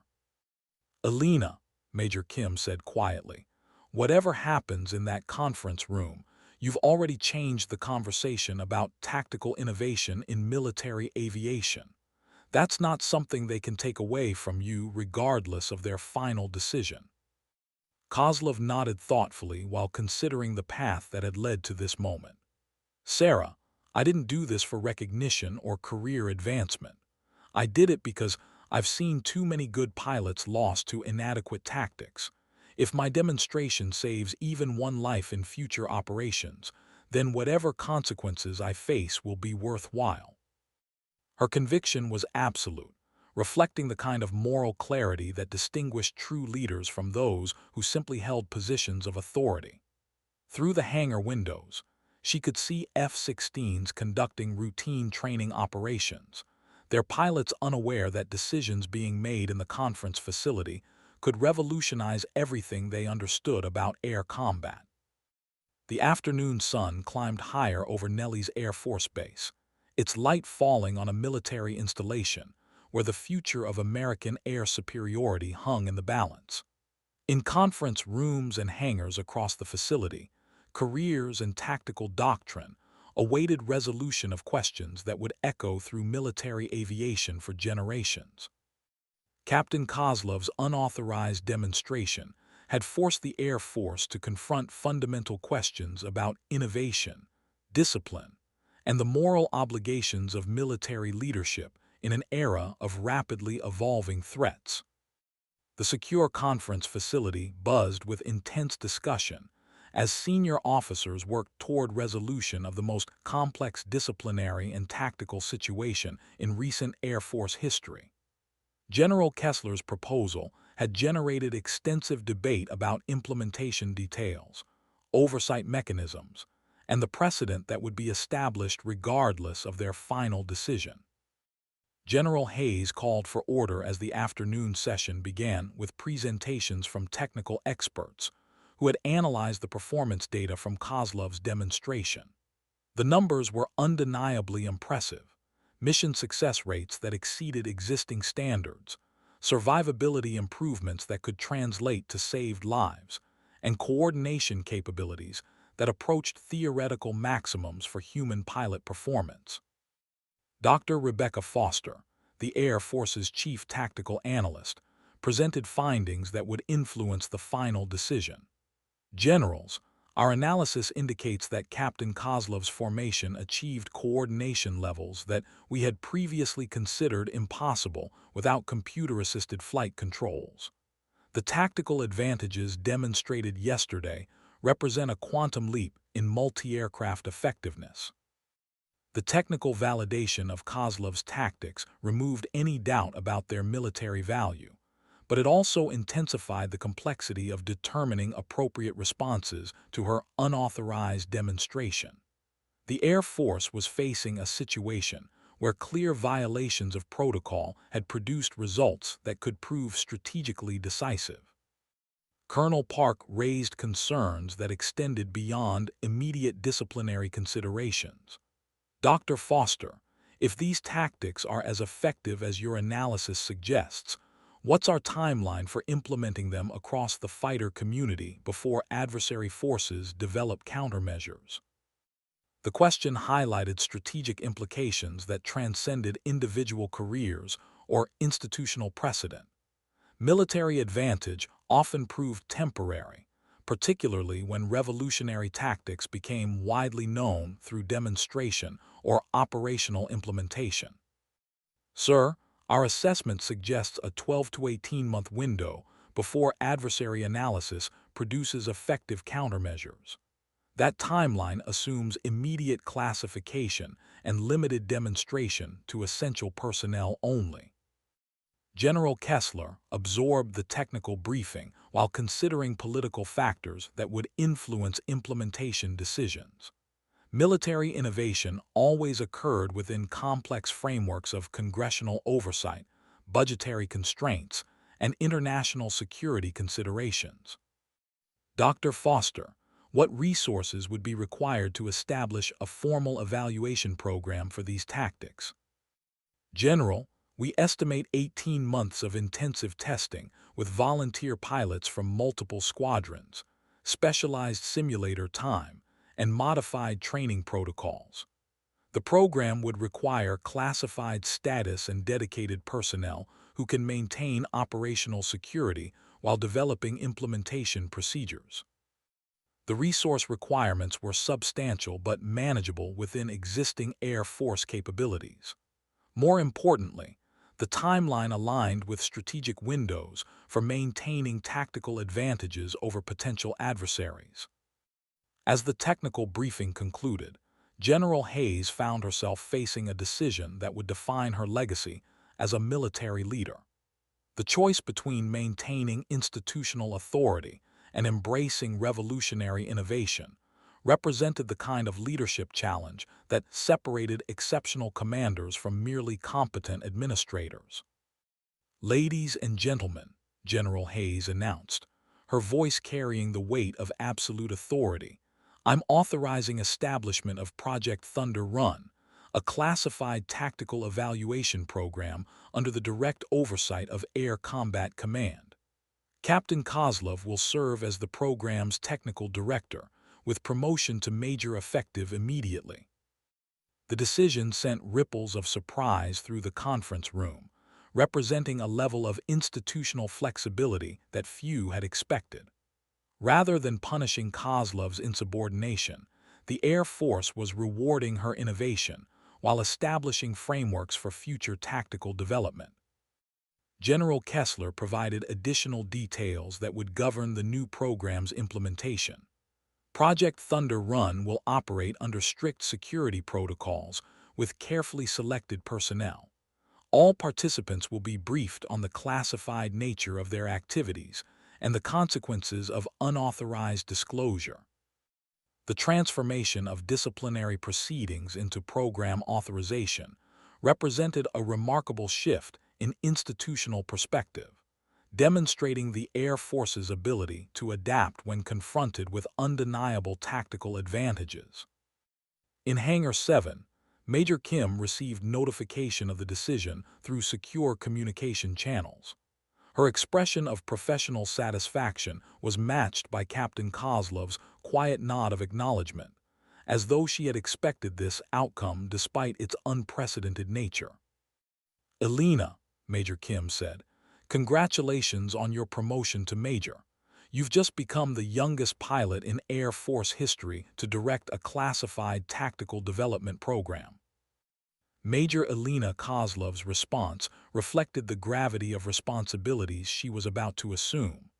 "Alina," Major Kim said quietly, "whatever happens in that conference room, you've already changed the conversation about tactical innovation in military aviation. That's not something they can take away from you regardless of their final decision." Kozlov nodded thoughtfully while considering the path that had led to this moment. "Sarah, I didn't do this for recognition or career advancement. I did it because I've seen too many good pilots lost to inadequate tactics. If my demonstration saves even one life in future operations, then whatever consequences I face will be worthwhile." Her conviction was absolute, reflecting the kind of moral clarity that distinguished true leaders from those who simply held positions of authority. Through the hangar windows, she could see F-16s conducting routine training operations, their pilots unaware that decisions being made in the conference facility could revolutionize everything they understood about air combat. The afternoon sun climbed higher over Nelly's Air Force Base, its light falling on a military installation where the future of American air superiority hung in the balance. In conference rooms and hangars across the facility, careers and tactical doctrine awaited resolution of questions that would echo through military aviation for generations. Captain Kozlov's unauthorized demonstration had forced the Air Force to confront fundamental questions about innovation, discipline, and the moral obligations of military leadership in an era of rapidly evolving threats. The secure conference facility buzzed with intense discussion as senior officers worked toward resolution of the most complex disciplinary and tactical situation in recent Air Force history. General Kessler's proposal had generated extensive debate about implementation details, oversight mechanisms, and the precedent that would be established regardless of their final decision. General Hayes called for order as the afternoon session began with presentations from technical experts who had analyzed the performance data from Kozlov's demonstration. The numbers were undeniably impressive: mission success rates that exceeded existing standards, survivability improvements that could translate to saved lives, and coordination capabilities that approached theoretical maximums for human pilot performance. Dr. Rebecca Foster, the Air Force's chief tactical analyst, presented findings that would influence the final decision. "Generals, our analysis indicates that Captain Kozlov's formation achieved coordination levels that we had previously considered impossible without computer-assisted flight controls. The tactical advantages demonstrated yesterday represent a quantum leap in multi-aircraft effectiveness." The technical validation of Kozlov's tactics removed any doubt about their military value, but it also intensified the complexity of determining appropriate responses to her unauthorized demonstration. The Air Force was facing a situation where clear violations of protocol had produced results that could prove strategically decisive. Colonel Park raised concerns that extended beyond immediate disciplinary considerations. "Dr. Foster, if these tactics are as effective as your analysis suggests, what's our timeline for implementing them across the fighter community before adversary forces develop countermeasures?" The question highlighted strategic implications that transcended individual careers or institutional precedent. Military advantage often proved temporary, particularly when revolutionary tactics became widely known through demonstration or operational implementation. "Sir, our assessment suggests a 12 to 18-month window before adversary analysis produces effective countermeasures. That timeline assumes immediate classification and limited demonstration to essential personnel only." General Kessler absorbed the technical briefing while considering political factors that would influence implementation decisions. Military innovation always occurred within complex frameworks of congressional oversight, budgetary constraints, and international security considerations. "Dr. Foster, what resources would be required to establish a formal evaluation program for these tactics?" "General, we estimate 18 months of intensive testing with volunteer pilots from multiple squadrons, specialized simulator time, and modified training protocols. The program would require classified status and dedicated personnel who can maintain operational security while developing implementation procedures. The resource requirements were substantial but manageable within existing Air Force capabilities. More importantly, the timeline aligned with strategic windows for maintaining tactical advantages over potential adversaries. As the technical briefing concluded, General Hayes found herself facing a decision that would define her legacy as a military leader. The choice between maintaining institutional authority and embracing revolutionary innovation represented the kind of leadership challenge that separated exceptional commanders from merely competent administrators. "Ladies and gentlemen," General Hayes announced, her voice carrying the weight of absolute authority, "I'm authorizing establishment of Project Thunder Run, a classified tactical evaluation program under the direct oversight of Air Combat Command. Captain Kozlov will serve as the program's technical director, with promotion to major effective immediately." The decision sent ripples of surprise through the conference room, representing a level of institutional flexibility that few had expected. Rather than punishing Kozlov's insubordination, the Air Force was rewarding her innovation while establishing frameworks for future tactical development. General Kessler provided additional details that would govern the new program's implementation. Project Thunder Run will operate under strict security protocols with carefully selected personnel. All participants will be briefed on the classified nature of their activities and the consequences of unauthorized disclosure. The transformation of disciplinary proceedings into program authorization represented a remarkable shift in institutional perspective, demonstrating the Air Force's ability to adapt when confronted with undeniable tactical advantages. In Hangar 7, Major Kim received notification of the decision through secure communication channels. Her expression of professional satisfaction was matched by Captain Kozlov's quiet nod of acknowledgement, as though she had expected this outcome despite its unprecedented nature. "Elena," Major Kim said, "congratulations on your promotion to Major. You've just become the youngest pilot in Air Force history to direct a classified tactical development program." Major Elena Kozlov's response reflected the gravity of responsibilities she was about to assume.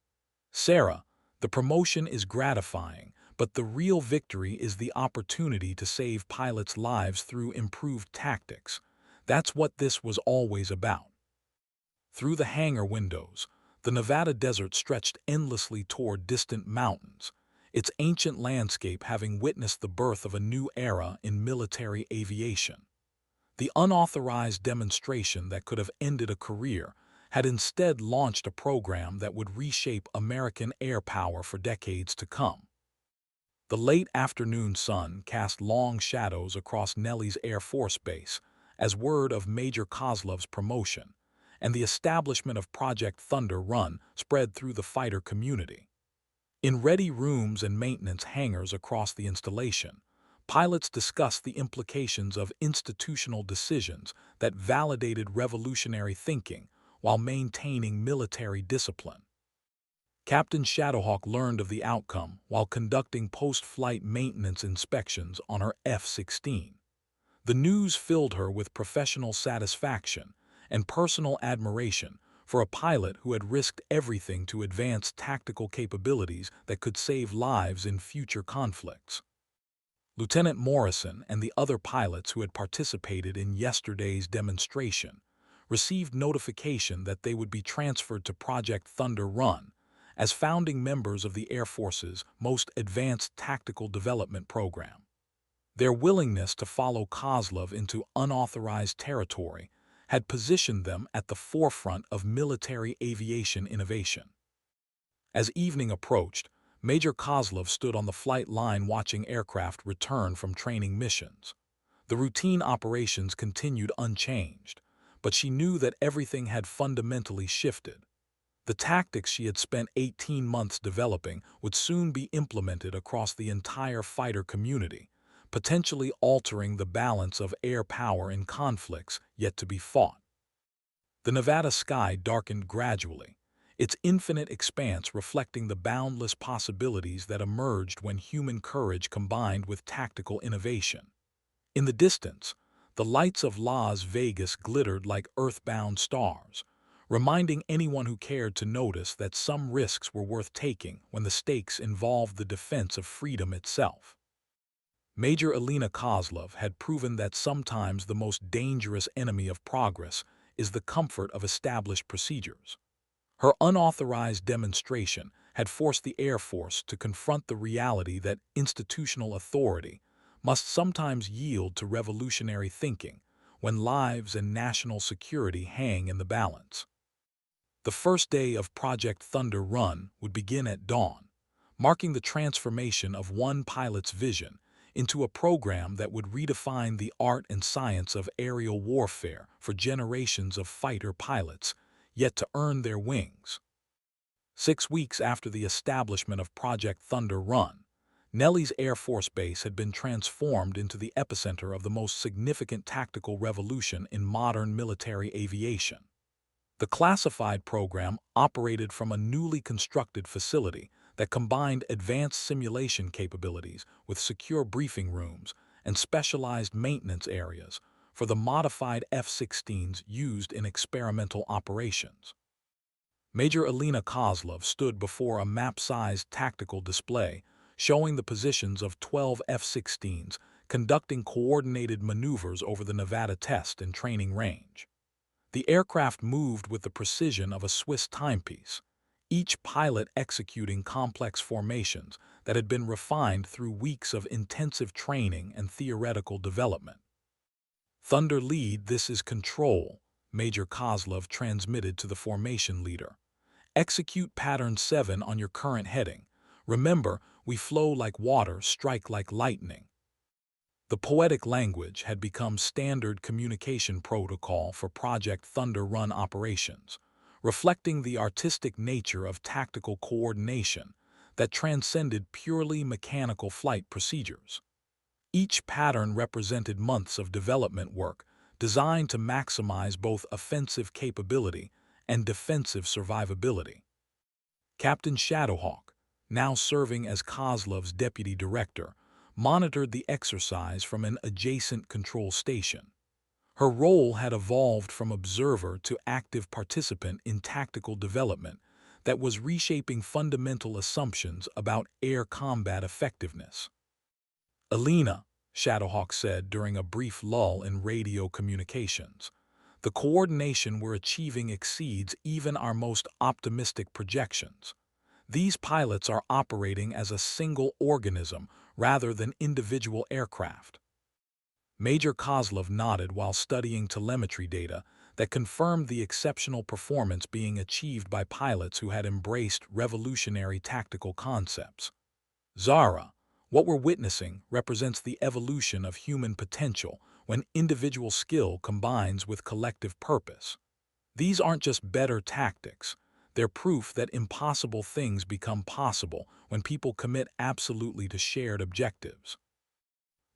"Sarah, the promotion is gratifying, but the real victory is the opportunity to save pilots' lives through improved tactics. That's what this was always about." Through the hangar windows, the Nevada desert stretched endlessly toward distant mountains, its ancient landscape having witnessed the birth of a new era in military aviation. The unauthorized demonstration that could have ended a career had instead launched a program that would reshape American air power for decades to come. The late afternoon sun cast long shadows across Nellis Air Force Base as word of Major Kozlov's promotion, and the establishment of Project Thunder Run spread through the fighter community. In ready rooms and maintenance hangars across the installation, pilots discussed the implications of institutional decisions that validated revolutionary thinking while maintaining military discipline. Captain Shadowhawk learned of the outcome while conducting post-flight maintenance inspections on her F-16. The news filled her with professional satisfaction and personal admiration for a pilot who had risked everything to advance tactical capabilities that could save lives in future conflicts. Lieutenant Morrison and the other pilots who had participated in yesterday's demonstration received notification that they would be transferred to Project Thunder Run as founding members of the Air Force's most advanced tactical development program. Their willingness to follow Kozlov into unauthorized territory had positioned them at the forefront of military aviation innovation. As evening approached, Major Kozlov stood on the flight line watching aircraft return from training missions. The routine operations continued unchanged, but she knew that everything had fundamentally shifted. The tactics she had spent 18 months developing would soon be implemented across the entire fighter community, potentially altering the balance of air power in conflicts yet to be fought. The Nevada sky darkened gradually, its infinite expanse reflecting the boundless possibilities that emerged when human courage combined with tactical innovation. In the distance, the lights of Las Vegas glittered like earthbound stars, reminding anyone who cared to notice that some risks were worth taking when the stakes involved the defense of freedom itself. Major Alina Kozlov had proven that sometimes the most dangerous enemy of progress is the comfort of established procedures. Her unauthorized demonstration had forced the Air Force to confront the reality that institutional authority must sometimes yield to revolutionary thinking when lives and national security hang in the balance. The first day of Project Thunder Run would begin at dawn, marking the transformation of one pilot's vision into a program that would redefine the art and science of aerial warfare for generations of fighter pilots yet to earn their wings. 6 weeks after the establishment of Project Thunder Run, Nellis Air Force Base had been transformed into the epicenter of the most significant tactical revolution in modern military aviation. The classified program operated from a newly constructed facility that combined advanced simulation capabilities with secure briefing rooms and specialized maintenance areas for the modified F-16s used in experimental operations. Major Alina Kozlov stood before a map-sized tactical display showing the positions of 12 F-16s conducting coordinated maneuvers over the Nevada test and training range. The aircraft moved with the precision of a Swiss timepiece, each pilot executing complex formations that had been refined through weeks of intensive training and theoretical development. "Thunder Lead, this is Control," Major Kozlov transmitted to the formation leader. "Execute Pattern 7 on your current heading. Remember, we flow like water, strike like lightning." The poetic language had become standard communication protocol for Project Thunder Run operations, reflecting the artistic nature of tactical coordination that transcended purely mechanical flight procedures. Each pattern represented months of development work designed to maximize both offensive capability and defensive survivability. Captain Shadowhawk, now serving as Kozlov's deputy director, monitored the exercise from an adjacent control station. Her role had evolved from observer to active participant in tactical development that was reshaping fundamental assumptions about air combat effectiveness. "Alina," Shadowhawk said during a brief lull in radio communications, "the coordination we're achieving exceeds even our most optimistic projections. These pilots are operating as a single organism rather than individual aircraft." Major Kozlov nodded while studying telemetry data that confirmed the exceptional performance being achieved by pilots who had embraced revolutionary tactical concepts. "Zara, what we're witnessing represents the evolution of human potential when individual skill combines with collective purpose. These aren't just better tactics. They're proof that impossible things become possible when people commit absolutely to shared objectives."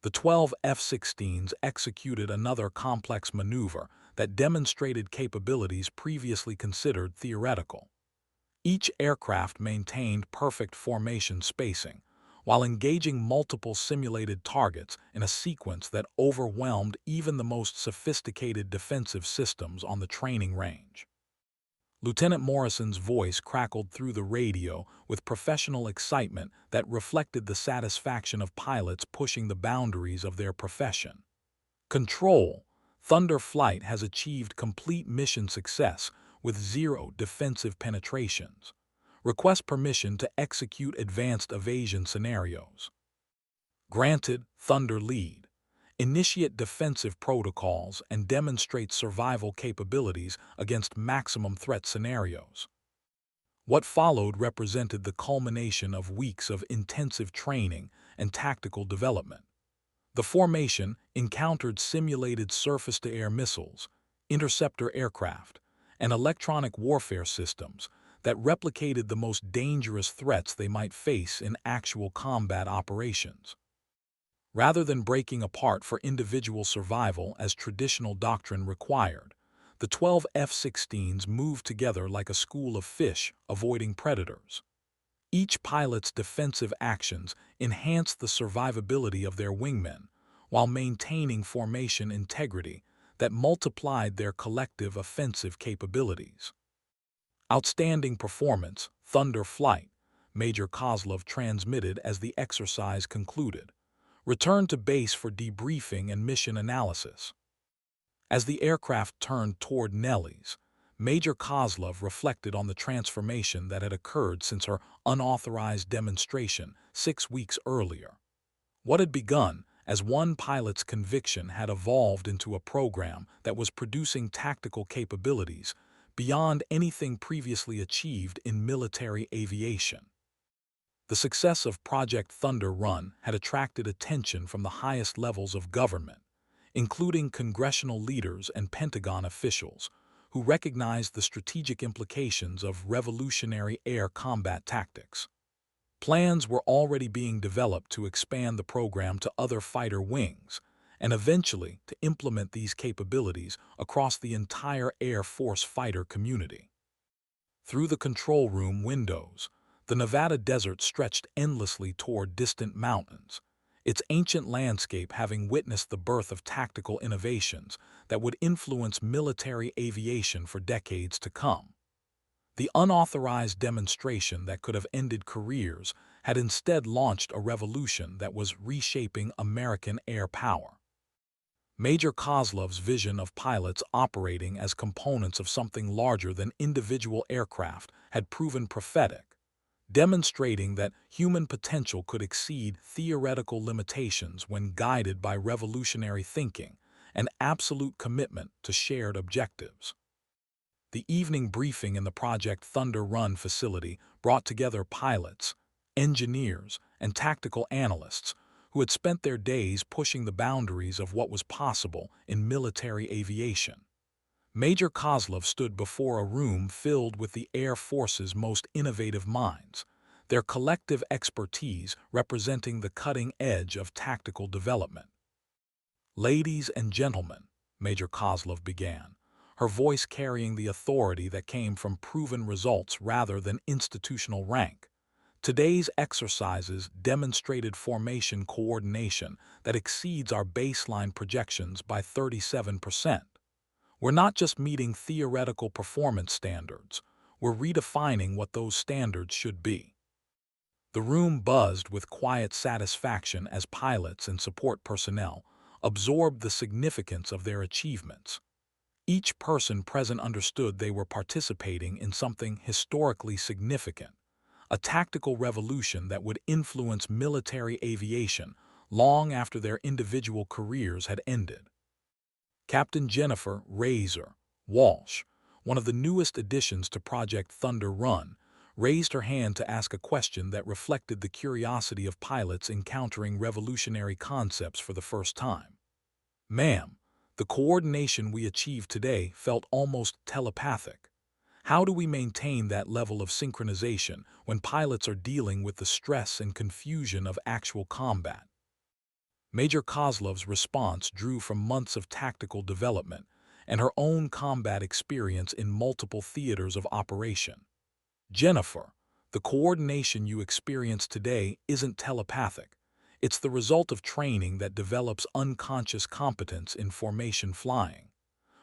The 12 F-16s executed another complex maneuver that demonstrated capabilities previously considered theoretical. Each aircraft maintained perfect formation spacing, while engaging multiple simulated targets in a sequence that overwhelmed even the most sophisticated defensive systems on the training range. Lieutenant Morrison's voice crackled through the radio with professional excitement that reflected the satisfaction of pilots pushing the boundaries of their profession. "Control, Thunder Flight has achieved complete mission success with 0 defensive penetrations. Request permission to execute advanced evasion scenarios." "Granted, Thunder Lead. Initiate defensive protocols and demonstrate survival capabilities against maximum threat scenarios." What followed represented the culmination of weeks of intensive training and tactical development. The formation encountered simulated surface-to-air missiles, interceptor aircraft, and electronic warfare systems that replicated the most dangerous threats they might face in actual combat operations. Rather than breaking apart for individual survival as traditional doctrine required, the 12 F-16s moved together like a school of fish avoiding predators. Each pilot's defensive actions enhanced the survivability of their wingmen while maintaining formation integrity that multiplied their collective offensive capabilities. Outstanding performance, Thunder Flight, Major Kozlov transmitted as the exercise concluded. Returned to base for debriefing and mission analysis. As the aircraft turned toward Nelly's, Major Kozlov reflected on the transformation that had occurred since her unauthorized demonstration 6 weeks earlier. What had begun as one pilot's conviction had evolved into a program that was producing tactical capabilities beyond anything previously achieved in military aviation. The success of Project Thunder Run had attracted attention from the highest levels of government, including congressional leaders and Pentagon officials, who recognized the strategic implications of revolutionary air combat tactics. Plans were already being developed to expand the program to other fighter wings, and eventually to implement these capabilities across the entire Air Force fighter community. Through the control room windows, the Nevada desert stretched endlessly toward distant mountains, its ancient landscape having witnessed the birth of tactical innovations that would influence military aviation for decades to come. The unauthorized demonstration that could have ended careers had instead launched a revolution that was reshaping American air power. Major Kozlov's vision of pilots operating as components of something larger than individual aircraft had proven prophetic, demonstrating that human potential could exceed theoretical limitations when guided by revolutionary thinking and absolute commitment to shared objectives. The evening briefing in the Project Thunder Run facility brought together pilots, engineers, and tactical analysts who had spent their days pushing the boundaries of what was possible in military aviation. Major Kozlov stood before a room filled with the Air Force's most innovative minds, their collective expertise representing the cutting edge of tactical development. "Ladies and gentlemen," Major Kozlov began, her voice carrying the authority that came from proven results rather than institutional rank. "Today's exercises demonstrated formation coordination that exceeds our baseline projections by 37%. We're not just meeting theoretical performance standards, we're redefining what those standards should be." The room buzzed with quiet satisfaction as pilots and support personnel absorbed the significance of their achievements. Each person present understood they were participating in something historically significant, a tactical revolution that would influence military aviation long after their individual careers had ended. Captain Jennifer Razor Walsh, one of the newest additions to Project Thunder Run, raised her hand to ask a question that reflected the curiosity of pilots encountering revolutionary concepts for the first time. "Ma'am, the coordination we achieved today felt almost telepathic. How do we maintain that level of synchronization when pilots are dealing with the stress and confusion of actual combat?" Major Kozlov's response drew from months of tactical development and her own combat experience in multiple theaters of operation. "Jennifer, the coordination you experience today isn't telepathic. It's the result of training that develops unconscious competence in formation flying.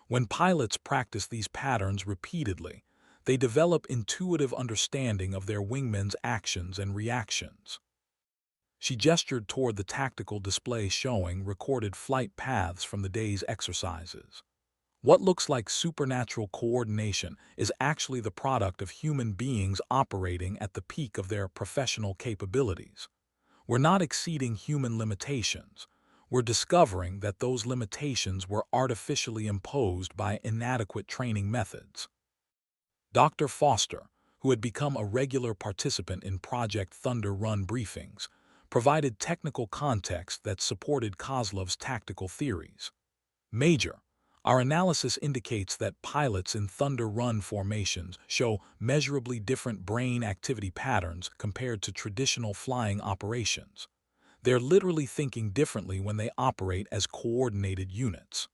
When pilots practice these patterns repeatedly, they develop intuitive understanding of their wingmen's actions and reactions." She gestured toward the tactical display showing recorded flight paths from the day's exercises. "What looks like supernatural coordination is actually the product of human beings operating at the peak of their professional capabilities. We're not exceeding human limitations. We're discovering that those limitations were artificially imposed by inadequate training methods." Dr. Foster, who had become a regular participant in Project Thunder Run briefings, provided technical context that supported Kozlov's tactical theories. "Major, Our analysis indicates that pilots in Thunder Run formations show measurably different brain activity patterns compared to traditional flying operations. They're literally thinking differently when they operate as coordinated units.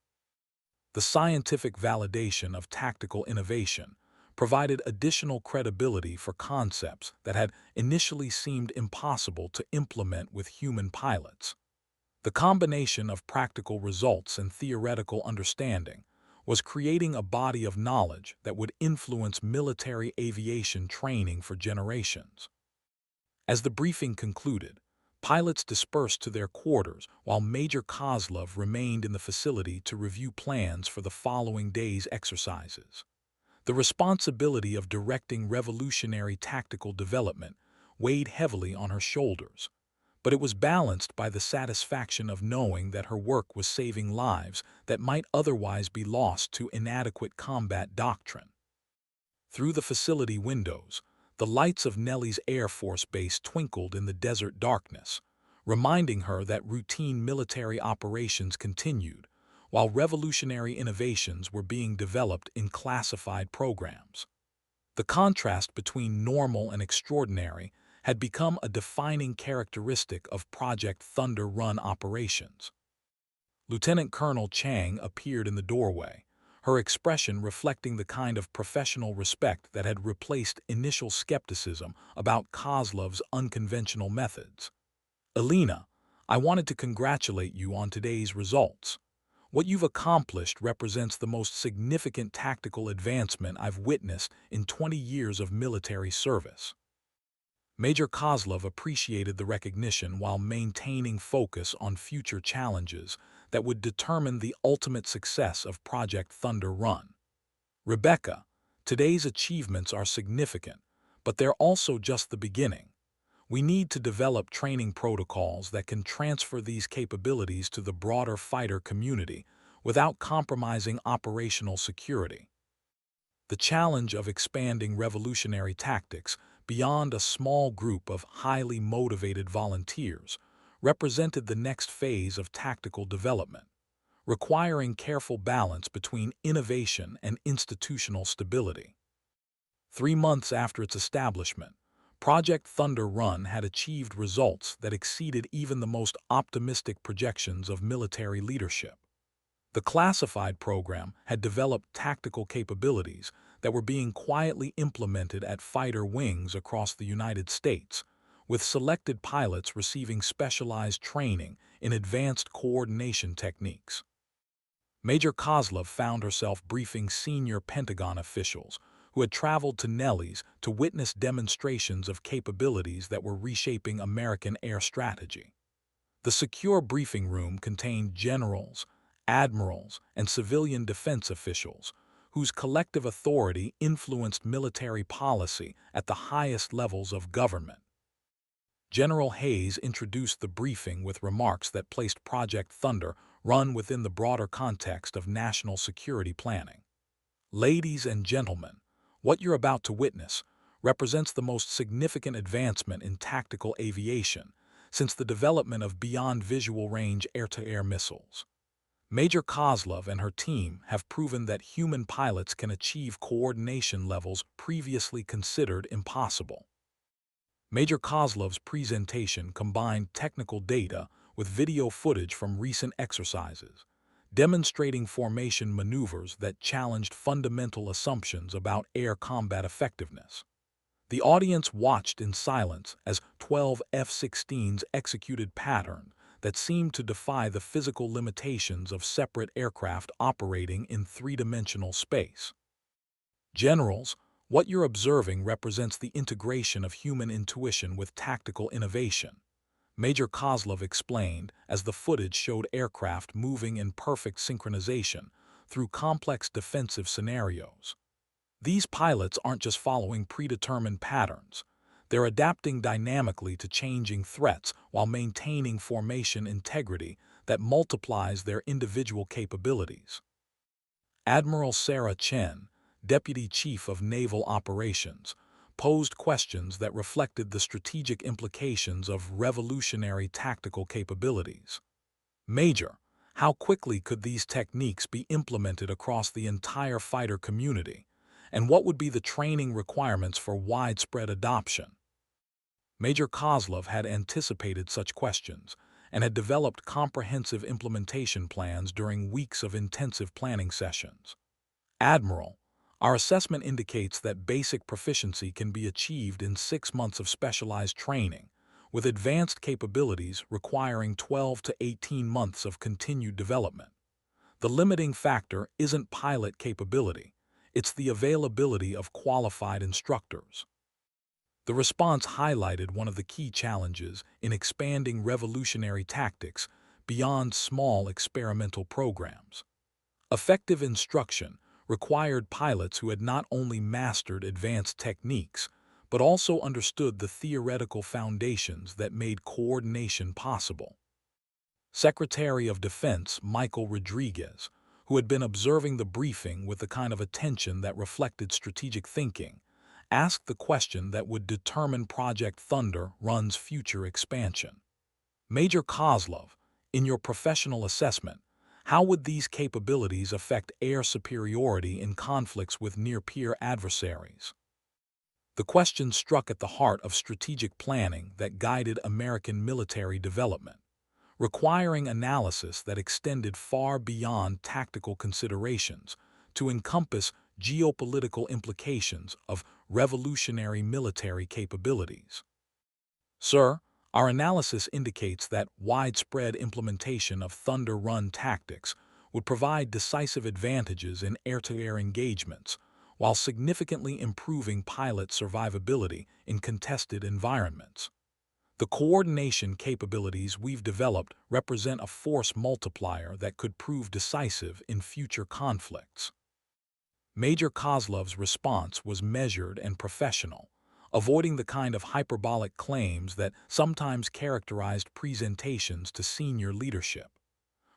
The scientific validation of tactical innovation provided additional credibility for concepts that had initially seemed impossible to implement with human pilots. The combination of practical results and theoretical understanding was creating a body of knowledge that would influence military aviation training for generations. As the briefing concluded, pilots dispersed to their quarters while Major Kozlov remained in the facility to review plans for the following day's exercises. The responsibility of directing revolutionary tactical development weighed heavily on her shoulders, but it was balanced by the satisfaction of knowing that her work was saving lives that might otherwise be lost to inadequate combat doctrine. Through the facility windows, the lights of Nellie's Air Force Base twinkled in the desert darkness, reminding her that routine military operations continued, while revolutionary innovations were being developed in classified programs. The contrast between normal and extraordinary had become a defining characteristic of Project Thunder Run operations. Lieutenant Colonel Chang appeared in the doorway, her expression reflecting the kind of professional respect that had replaced initial skepticism about Kozlov's unconventional methods. "Alina, I wanted to congratulate you on today's results. What you've accomplished represents the most significant tactical advancement I've witnessed in 20 years of military service." Major Kozlov appreciated the recognition while maintaining focus on future challenges that would determine the ultimate success of Project Thunder Run. "Rebecca, today's achievements are significant, but they're also just the beginning. We need to develop training protocols that can transfer these capabilities to the broader fighter community without compromising operational security." The challenge of expanding revolutionary tactics beyond a small group of highly motivated volunteers represented the next phase of tactical development, requiring careful balance between innovation and institutional stability. 3 months after its establishment, Project Thunder Run had achieved results that exceeded even the most optimistic projections of military leadership. The classified program had developed tactical capabilities that were being quietly implemented at fighter wings across the United States, with selected pilots receiving specialized training in advanced coordination techniques. Major Kozlov found herself briefing senior Pentagon officials who had traveled to Nellie's to witness demonstrations of capabilities that were reshaping American air strategy. The secure briefing room contained generals, admirals, and civilian defense officials whose collective authority influenced military policy at the highest levels of government. General Hayes introduced the briefing with remarks that placed Project Thunder Run within the broader context of national security planning. "Ladies and gentlemen, what you're about to witness represents the most significant advancement in tactical aviation since the development of beyond visual range air-to-air missiles. Major Kozlov and her team have proven that human pilots can achieve coordination levels previously considered impossible." Major Kozlov's presentation combined technical data with video footage from recent exercises, demonstrating formation maneuvers that challenged fundamental assumptions about air combat effectiveness. The audience watched in silence as 12 F-16s executed patterns that seemed to defy the physical limitations of separate aircraft operating in three-dimensional space. "Generals, what you're observing represents the integration of human intuition with tactical innovation," Major Kozlov explained as the footage showed aircraft moving in perfect synchronization through complex defensive scenarios. These pilots aren't just following predetermined patterns. They're adapting dynamically to changing threats while maintaining formation integrity that multiplies their individual capabilities. Admiral Sarah Chen, Deputy Chief of Naval Operations, posed questions that reflected the strategic implications of revolutionary tactical capabilities. "Major, How quickly could these techniques be implemented across the entire fighter community? And what would be the training requirements for widespread adoption? Major Kozlov had anticipated such questions and had developed comprehensive implementation plans during weeks of intensive planning sessions. Admiral, our assessment indicates that basic proficiency can be achieved in 6 months of specialized training, with advanced capabilities requiring 12 to 18 months of continued development. The limiting factor isn't pilot capability, it's the availability of qualified instructors. The response highlighted one of the key challenges in expanding revolutionary tactics beyond small experimental programs. Effective instruction required pilots who had not only mastered advanced techniques, but also understood the theoretical foundations that made coordination possible. Secretary of Defense Michael Rodriguez, who had been observing the briefing with the kind of attention that reflected strategic thinking, asked the question that would determine Project Thunder Run's future expansion. Major Kozlov, in your professional assessment, how would these capabilities affect air superiority in conflicts with near-peer adversaries? The question struck at the heart of strategic planning that guided American military development, requiring analysis that extended far beyond tactical considerations to encompass geopolitical implications of revolutionary military capabilities. Sir, our analysis indicates that widespread implementation of Thunder Run tactics would provide decisive advantages in air-to-air engagements, while significantly improving pilot survivability in contested environments. The coordination capabilities we've developed represent a force multiplier that could prove decisive in future conflicts. Major Kozlov's response was measured and professional, avoiding the kind of hyperbolic claims that sometimes characterized presentations to senior leadership.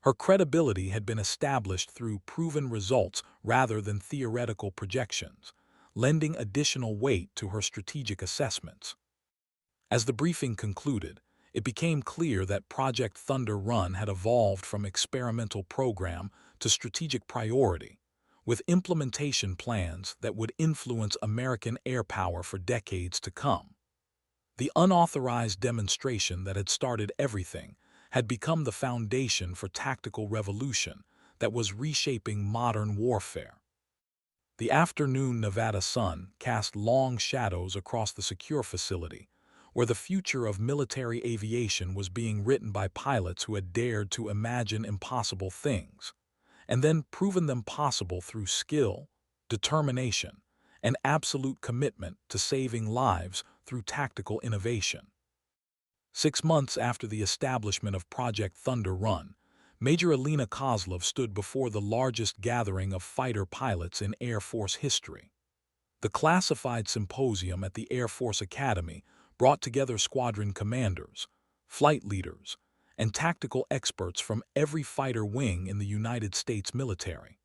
Her credibility had been established through proven results rather than theoretical projections, lending additional weight to her strategic assessments. As the briefing concluded, it became clear that Project Thunder Run had evolved from experimental program to strategic priority, with implementation plans that would influence American air power for decades to come. The unauthorized demonstration that had started everything had become the foundation for tactical revolution that was reshaping modern warfare. The afternoon Nevada sun cast long shadows across the secure facility, where the future of military aviation was being written by pilots who had dared to imagine impossible things, and then proven them possible through skill, determination, and absolute commitment to saving lives through tactical innovation. 6 months after the establishment of Project Thunder Run, Major Alina Kozlov stood before the largest gathering of fighter pilots in Air Force history. The classified symposium at the Air Force Academy brought together squadron commanders, flight leaders, and tactical experts from every fighter wing in the United States military,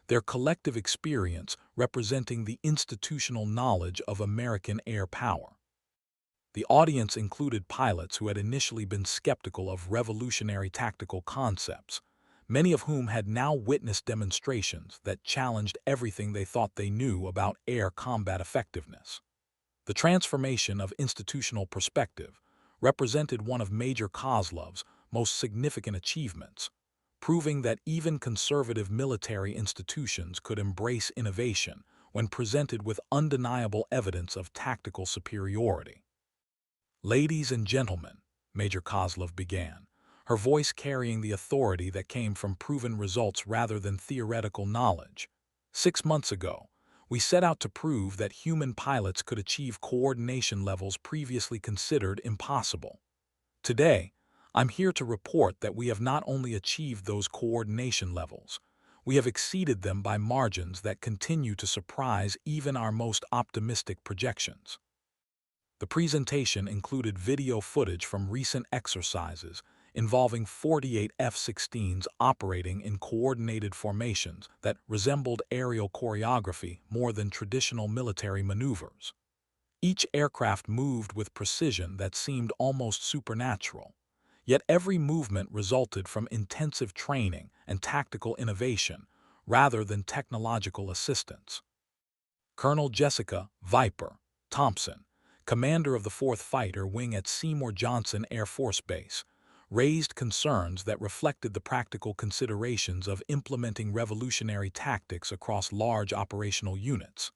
their collective experience representing the institutional knowledge of American air power. The audience included pilots who had initially been skeptical of revolutionary tactical concepts, many of whom had now witnessed demonstrations that challenged everything they thought they knew about air combat effectiveness. The transformation of institutional perspective represented one of Major Kozlov's most significant achievements, proving that even conservative military institutions could embrace innovation when presented with undeniable evidence of tactical superiority. "Ladies and gentlemen," Major Kozlov began, her voice carrying the authority that came from proven results rather than theoretical knowledge. "6 months ago, we set out to prove that human pilots could achieve coordination levels previously considered impossible. Today, I'm here to report that we have not only achieved those coordination levels, we have exceeded them by margins that continue to surprise even our most optimistic projections." The presentation included video footage from recent exercises involving 48 F-16s operating in coordinated formations that resembled aerial choreography more than traditional military maneuvers. Each aircraft moved with precision that seemed almost supernatural, Yet every movement resulted from intensive training and tactical innovation rather than technological assistance. Colonel Jessica Viper Thompson, commander of the 4th Fighter Wing at Seymour Johnson Air Force Base, raised concerns that reflected the practical considerations of implementing revolutionary tactics across large operational units.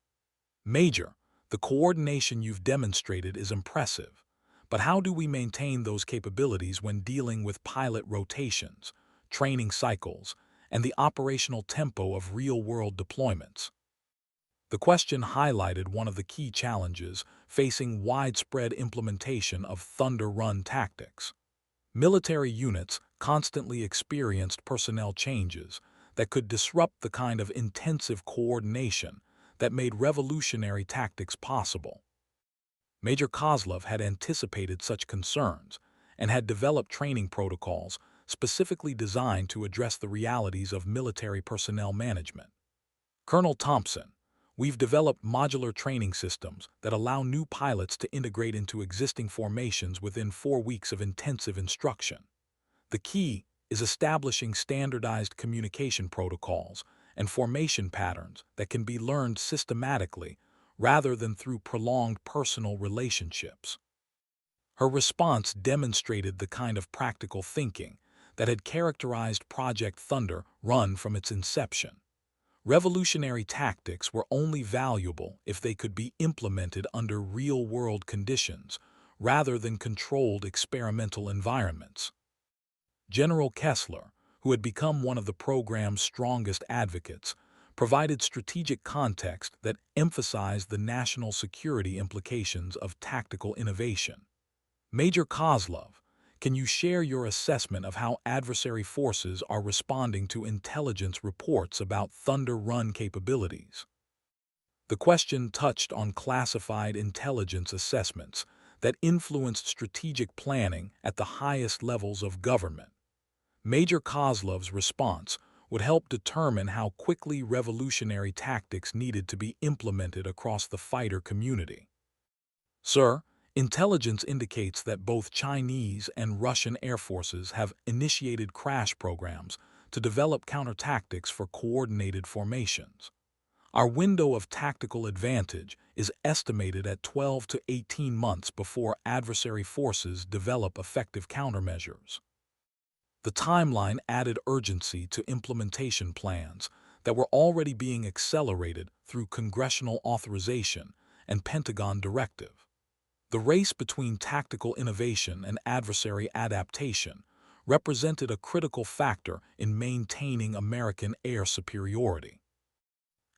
Major, the coordination you've demonstrated is impressive, but how do we maintain those capabilities when dealing with pilot rotations, training cycles, and the operational tempo of real-world deployments? The question highlighted one of the key challenges facing widespread implementation of Thunder Run tactics. Military units constantly experienced personnel changes that could disrupt the kind of intensive coordination that made revolutionary tactics possible. Major Kozlov had anticipated such concerns and had developed training protocols specifically designed to address the realities of military personnel management. Colonel Thompson, we've developed modular training systems that allow new pilots to integrate into existing formations within 4 weeks of intensive instruction. The key is establishing standardized communication protocols and formation patterns that can be learned systematically rather than through prolonged personal relationships. Her response demonstrated the kind of practical thinking that had characterized Project Thunder Run from its inception. Revolutionary tactics were only valuable if they could be implemented under real-world conditions rather than controlled experimental environments. General Kessler, who had become one of the program's strongest advocates, provided strategic context that emphasized the national security implications of tactical innovation. Major Kozlov, can you share your assessment of how adversary forces are responding to intelligence reports about Thunder Run capabilities? The question touched on classified intelligence assessments that influenced strategic planning at the highest levels of government. Major Kozlov's response would help determine how quickly revolutionary tactics needed to be implemented across the fighter community. Sir, intelligence indicates that both Chinese and Russian air forces have initiated crash programs to develop counter-tactics for coordinated formations. Our window of tactical advantage is estimated at 12 to 18 months before adversary forces develop effective countermeasures. The timeline added urgency to implementation plans that were already being accelerated through congressional authorization and Pentagon directive. The race between tactical innovation and adversary adaptation represented a critical factor in maintaining American air superiority.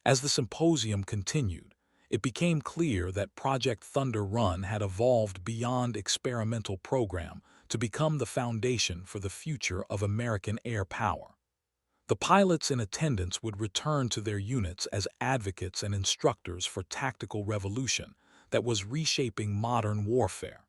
As the symposium continued, it became clear that Project Thunder Run had evolved beyond experimental program to become the foundation for the future of American air power. The pilots in attendance would return to their units as advocates and instructors for tactical revolution that was reshaping modern warfare.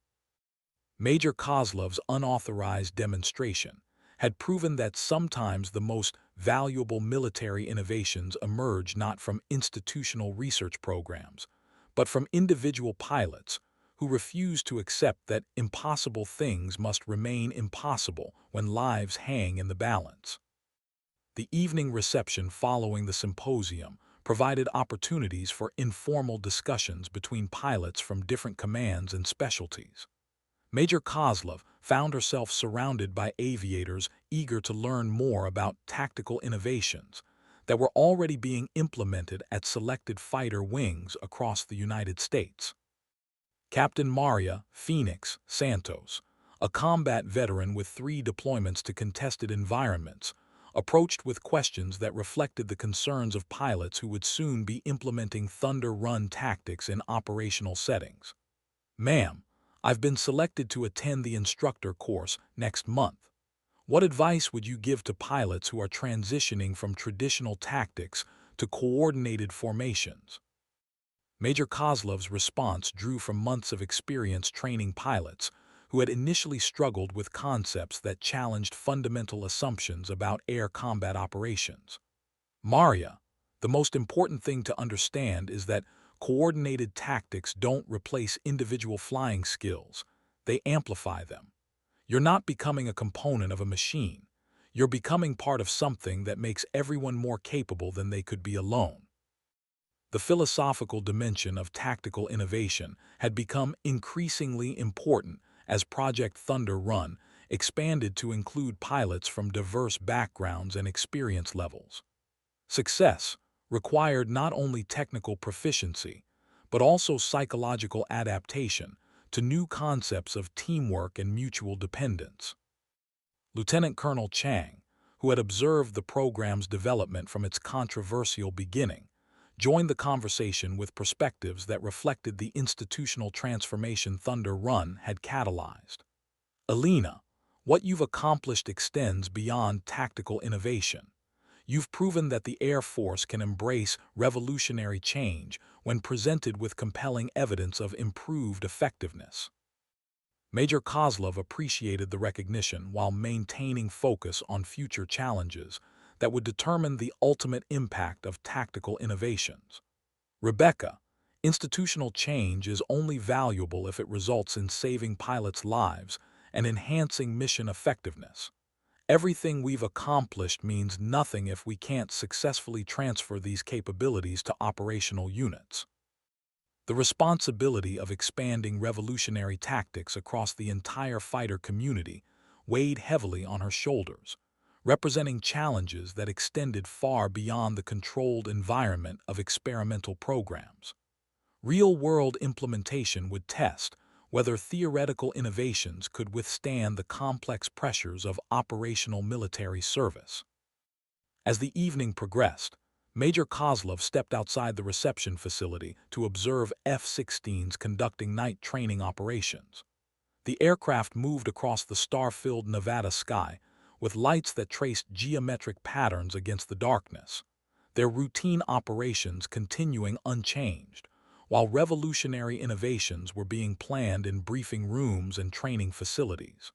Major Kozlov's unauthorized demonstration had proven that sometimes the most valuable military innovations emerge not from institutional research programs, but from individual pilots who refuse to accept that impossible things must remain impossible when lives hang in the balance. The evening reception following the symposium provided opportunities for informal discussions between pilots from different commands and specialties. Major Kozlov found herself surrounded by aviators eager to learn more about tactical innovations that were already being implemented at selected fighter wings across the United States. Captain Maria Phoenix Santos, a combat veteran with 3 deployments to contested environments, approached with questions that reflected the concerns of pilots who would soon be implementing Thunder Run tactics in operational settings. "Ma'am, I've been selected to attend the instructor course next month. What advice would you give to pilots who are transitioning from traditional tactics to coordinated formations?" Major Kozlov's response drew from months of experience training pilots who had initially struggled with concepts that challenged fundamental assumptions about air combat operations. "Maria, the most important thing to understand is that coordinated tactics don't replace individual flying skills, they amplify them. You're not becoming a component of a machine. You're becoming part of something that makes everyone more capable than they could be alone. The philosophical dimension of tactical innovation had become increasingly important as Project Thunder Run expanded to include pilots from diverse backgrounds and experience levels. Success required not only technical proficiency, but also psychological adaptation to new concepts of teamwork and mutual dependence. Lieutenant Colonel Chang, who had observed the program's development from its controversial beginning, joined the conversation with perspectives that reflected the institutional transformation Thunder Run had catalyzed. Alina, what you've accomplished extends beyond tactical innovation. You've proven that the Air Force can embrace revolutionary change when presented with compelling evidence of improved effectiveness. Major Kozlov appreciated the recognition while maintaining focus on future challenges that would determine the ultimate impact of tactical innovations. Rebecca, institutional change is only valuable if it results in saving pilots' lives and enhancing mission effectiveness. Everything we've accomplished means nothing if we can't successfully transfer these capabilities to operational units. The responsibility of expanding revolutionary tactics across the entire fighter community weighed heavily on her shoulders, representing challenges that extended far beyond the controlled environment of experimental programs. Real-world implementation would test whether theoretical innovations could withstand the complex pressures of operational military service. As the evening progressed, Major Kozlov stepped outside the reception facility to observe F-16s conducting night training operations. The aircraft moved across the star-filled Nevada sky with lights that traced geometric patterns against the darkness, their routine operations continuing unchanged, while revolutionary innovations were being planned in briefing rooms and training facilities.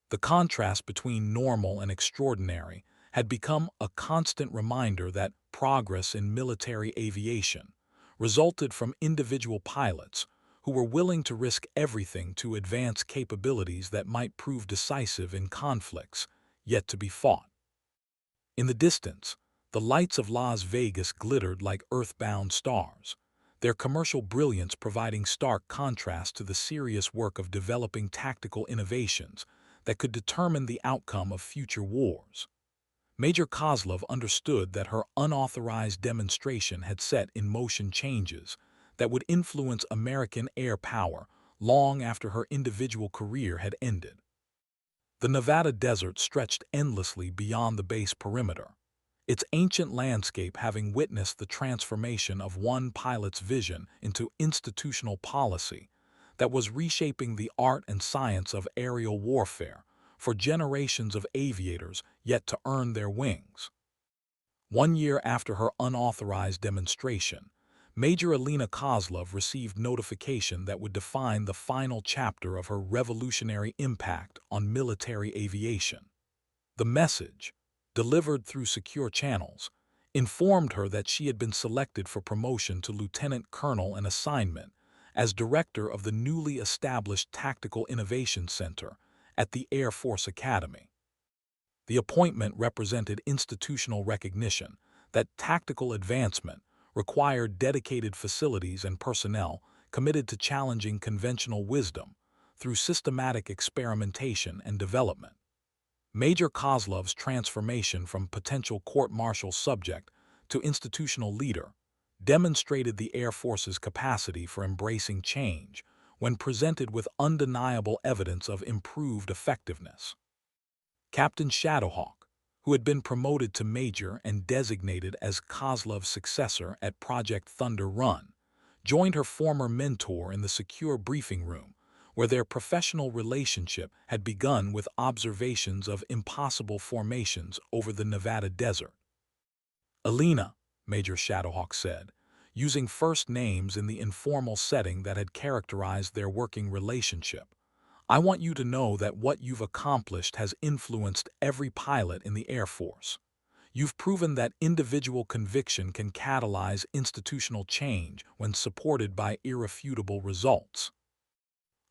The contrast between normal and extraordinary had become a constant reminder that progress in military aviation resulted from individual pilots who were willing to risk everything to advance capabilities that might prove decisive in conflicts yet to be fought. In the distance, the lights of Las Vegas glittered like earthbound stars, their commercial brilliance providing stark contrast to the serious work of developing tactical innovations that could determine the outcome of future wars. Major Kozlov understood that her unauthorized demonstration had set in motion changes that would influence American air power long after her individual career had ended. The Nevada desert stretched endlessly beyond the base perimeter, its ancient landscape having witnessed the transformation of one pilot's vision into institutional policy that was reshaping the art and science of aerial warfare for generations of aviators yet to earn their wings. 1 year after her unauthorized demonstration, Major Alina Kozlov received notification that would define the final chapter of her revolutionary impact on military aviation. The message, delivered through secure channels, informed her that she had been selected for promotion to lieutenant colonel and assignment as director of the newly established Tactical Innovation Center at the Air Force Academy. The appointment represented institutional recognition that tactical advancement required dedicated facilities and personnel committed to challenging conventional wisdom through systematic experimentation and development. Major Kozlov's transformation from potential court-martial subject to institutional leader demonstrated the Air Force's capacity for embracing change when presented with undeniable evidence of improved effectiveness. Captain Shadowhawk, who had been promoted to major and designated as Kozlov's successor at Project Thunder Run, joined her former mentor in the secure briefing room, where their professional relationship had begun with observations of impossible formations over the Nevada desert. "Alina," Major Shadowhawk said, using first names in the informal setting that had characterized their working relationship, "I want you to know that what you've accomplished has influenced every pilot in the Air Force. You've proven that individual conviction can catalyze institutional change when supported by irrefutable results."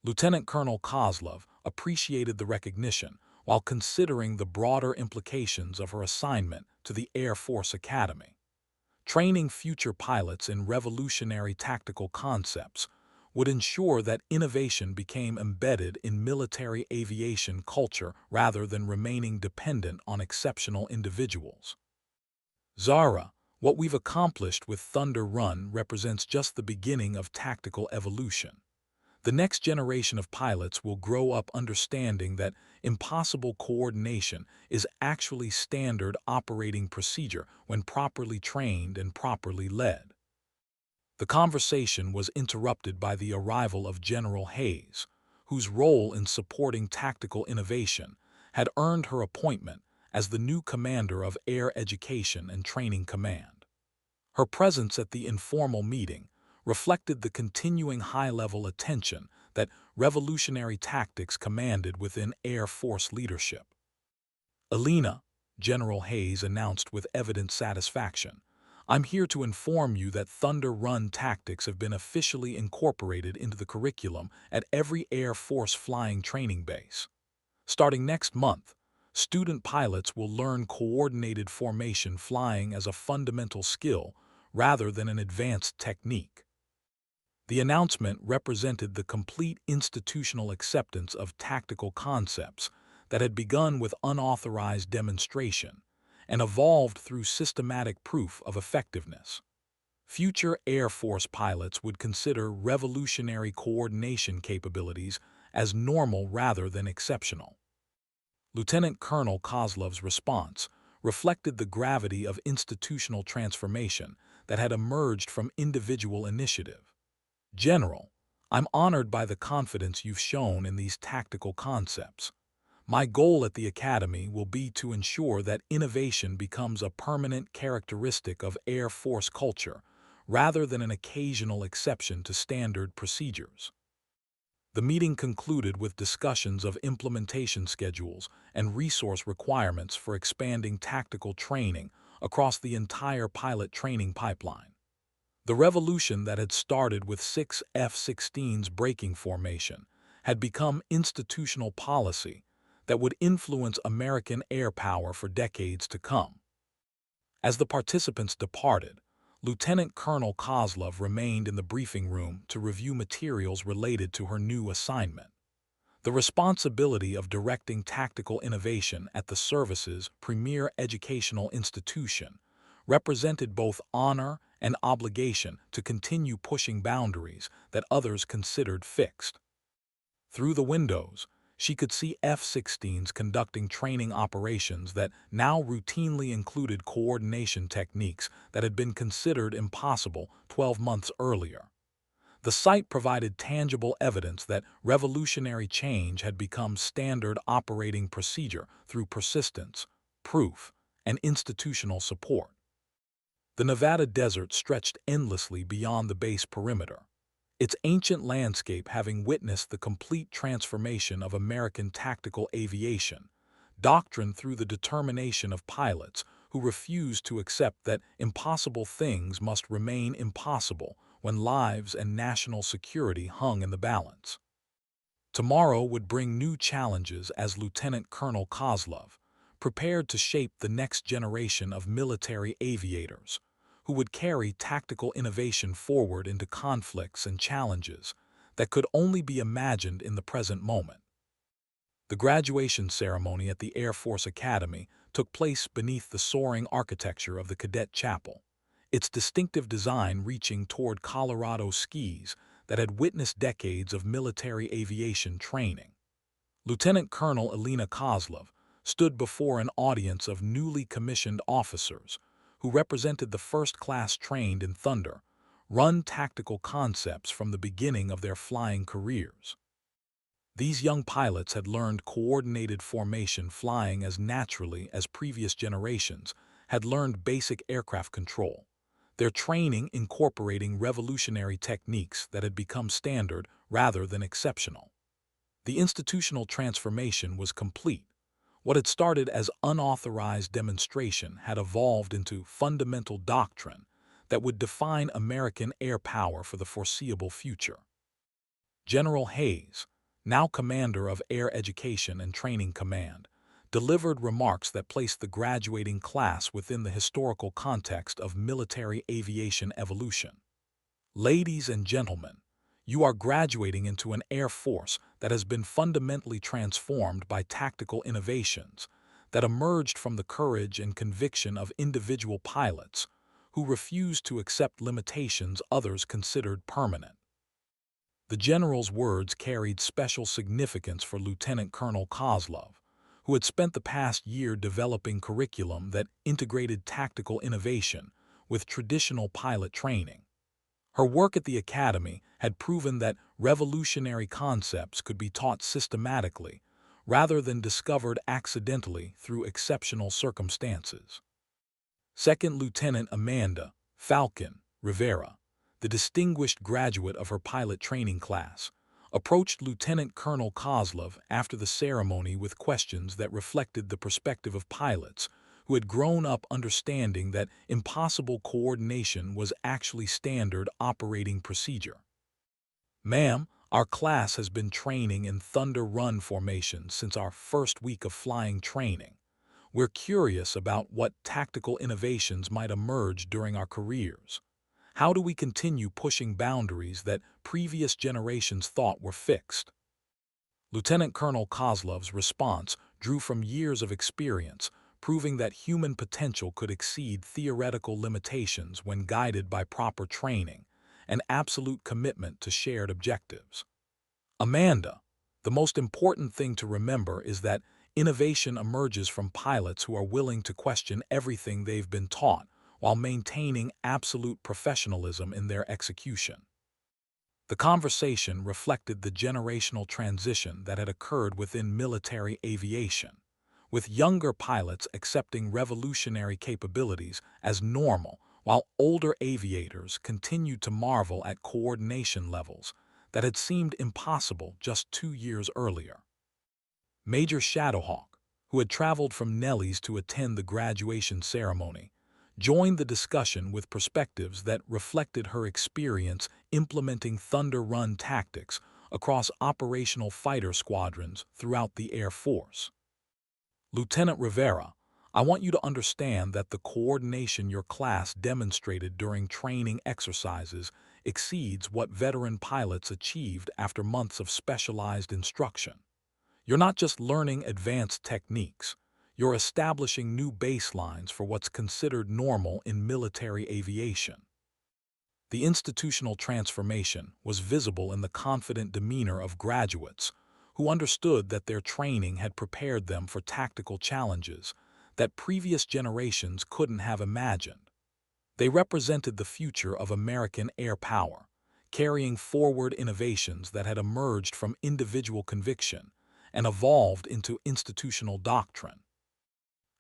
Lieutenant Colonel Kozlov appreciated the recognition while considering the broader implications of her assignment to the Air Force Academy. Training future pilots in revolutionary tactical concepts would ensure that innovation became embedded in military aviation culture rather than remaining dependent on exceptional individuals. Zara, what we've accomplished with Thunder Run represents just the beginning of tactical evolution. The next generation of pilots will grow up understanding that impossible coordination is actually standard operating procedure when properly trained and properly led. The conversation was interrupted by the arrival of General Hayes, whose role in supporting tactical innovation had earned her appointment as the new commander of Air Education and Training Command. Her presence at the informal meeting reflected the continuing high-level attention that revolutionary tactics commanded within Air Force leadership. "Alina," General Hayes announced with evident satisfaction, "I'm here to inform you that Thunder Run tactics have been officially incorporated into the curriculum at every Air Force flying training base. Starting next month, student pilots will learn coordinated formation flying as a fundamental skill rather than an advanced technique." The announcement represented the complete institutional acceptance of tactical concepts that had begun with unauthorized demonstration and evolved through systematic proof of effectiveness. Future Air Force pilots would consider revolutionary coordination capabilities as normal rather than exceptional. Lieutenant Colonel Kozlov's response reflected the gravity of institutional transformation that had emerged from individual initiative. "General, I'm honored by the confidence you've shown in these tactical concepts. My goal at the Academy will be to ensure that innovation becomes a permanent characteristic of Air Force culture, rather than an occasional exception to standard procedures." The meeting concluded with discussions of implementation schedules and resource requirements for expanding tactical training across the entire pilot training pipeline. The revolution that had started with 6 F-16s braking formation had become institutional policy that would influence American air power for decades to come. As the participants departed, Lieutenant Colonel Kozlov remained in the briefing room to review materials related to her new assignment. The responsibility of directing tactical innovation at the service's premier educational institution represented both honor and obligation to continue pushing boundaries that others considered fixed. Through the windows, she could see F-16s conducting training operations that now routinely included coordination techniques that had been considered impossible 12 months earlier. The site provided tangible evidence that revolutionary change had become standard operating procedure through persistence, proof, and institutional support. The Nevada desert stretched endlessly beyond the base perimeter, its ancient landscape having witnessed the complete transformation of American tactical aviation, doctrined through the determination of pilots who refused to accept that impossible things must remain impossible when lives and national security hung in the balance. Tomorrow would bring new challenges as Lieutenant Colonel Kozlov prepared to shape the next generation of military aviators who would carry tactical innovation forward into conflicts and challenges that could only be imagined in the present moment. The graduation ceremony at the Air Force Academy took place beneath the soaring architecture of the Cadet Chapel, its distinctive design reaching toward Colorado skies that had witnessed decades of military aviation training. Lieutenant Colonel Alina Kozlov stood before an audience of newly commissioned officers who represented the first class trained in Thunder Run tactical concepts from the beginning of their flying careers. These young pilots had learned coordinated formation flying as naturally as previous generations had learned basic aircraft control, their training incorporating revolutionary techniques that had become standard rather than exceptional. The institutional transformation was complete. What had started as unauthorized demonstration had evolved into fundamental doctrine that would define American air power for the foreseeable future. General Hayes, now commander of Air Education and Training Command, delivered remarks that placed the graduating class within the historical context of military aviation evolution. Ladies and gentlemen, you are graduating into an Air Force that has been fundamentally transformed by tactical innovations that emerged from the courage and conviction of individual pilots who refused to accept limitations others considered permanent. The general's words carried special significance for Lieutenant Colonel Kozlov, who had spent the past year developing curriculum that integrated tactical innovation with traditional pilot training. Her work at the academy had proven that revolutionary concepts could be taught systematically rather than discovered accidentally through exceptional circumstances. Second Lieutenant Amanda Falcon Rivera, the distinguished graduate of her pilot training class, approached Lieutenant Colonel Kozlov after the ceremony with questions that reflected the perspective of pilots who had grown up understanding that impossible coordination was actually standard operating procedure. "Ma'am, our class has been training in Thunder Run formation since our first week of flying training. We're curious about what tactical innovations might emerge during our careers. How do we continue pushing boundaries that previous generations thought were fixed?" Lieutenant Colonel Kozlov's response drew from years of experience, proving that human potential could exceed theoretical limitations when guided by proper training and absolute commitment to shared objectives. "Amanda, the most important thing to remember is that innovation emerges from pilots who are willing to question everything they've been taught while maintaining absolute professionalism in their execution." The conversation reflected the generational transition that had occurred within military aviation, with younger pilots accepting revolutionary capabilities as normal, while older aviators continued to marvel at coordination levels that had seemed impossible just 2 years earlier. Major Shadowhawk, who had traveled from Nelly's to attend the graduation ceremony, joined the discussion with perspectives that reflected her experience implementing Thunder Run tactics across operational fighter squadrons throughout the Air Force. "Lieutenant Rivera, I want you to understand that the coordination your class demonstrated during training exercises exceeds what veteran pilots achieved after months of specialized instruction. You're not just learning advanced techniques, you're establishing new baselines for what's considered normal in military aviation." The institutional transformation was visible in the confident demeanor of graduates who understood that their training had prepared them for tactical challenges that previous generations couldn't have imagined. They represented the future of American air power, carrying forward innovations that had emerged from individual conviction and evolved into institutional doctrine.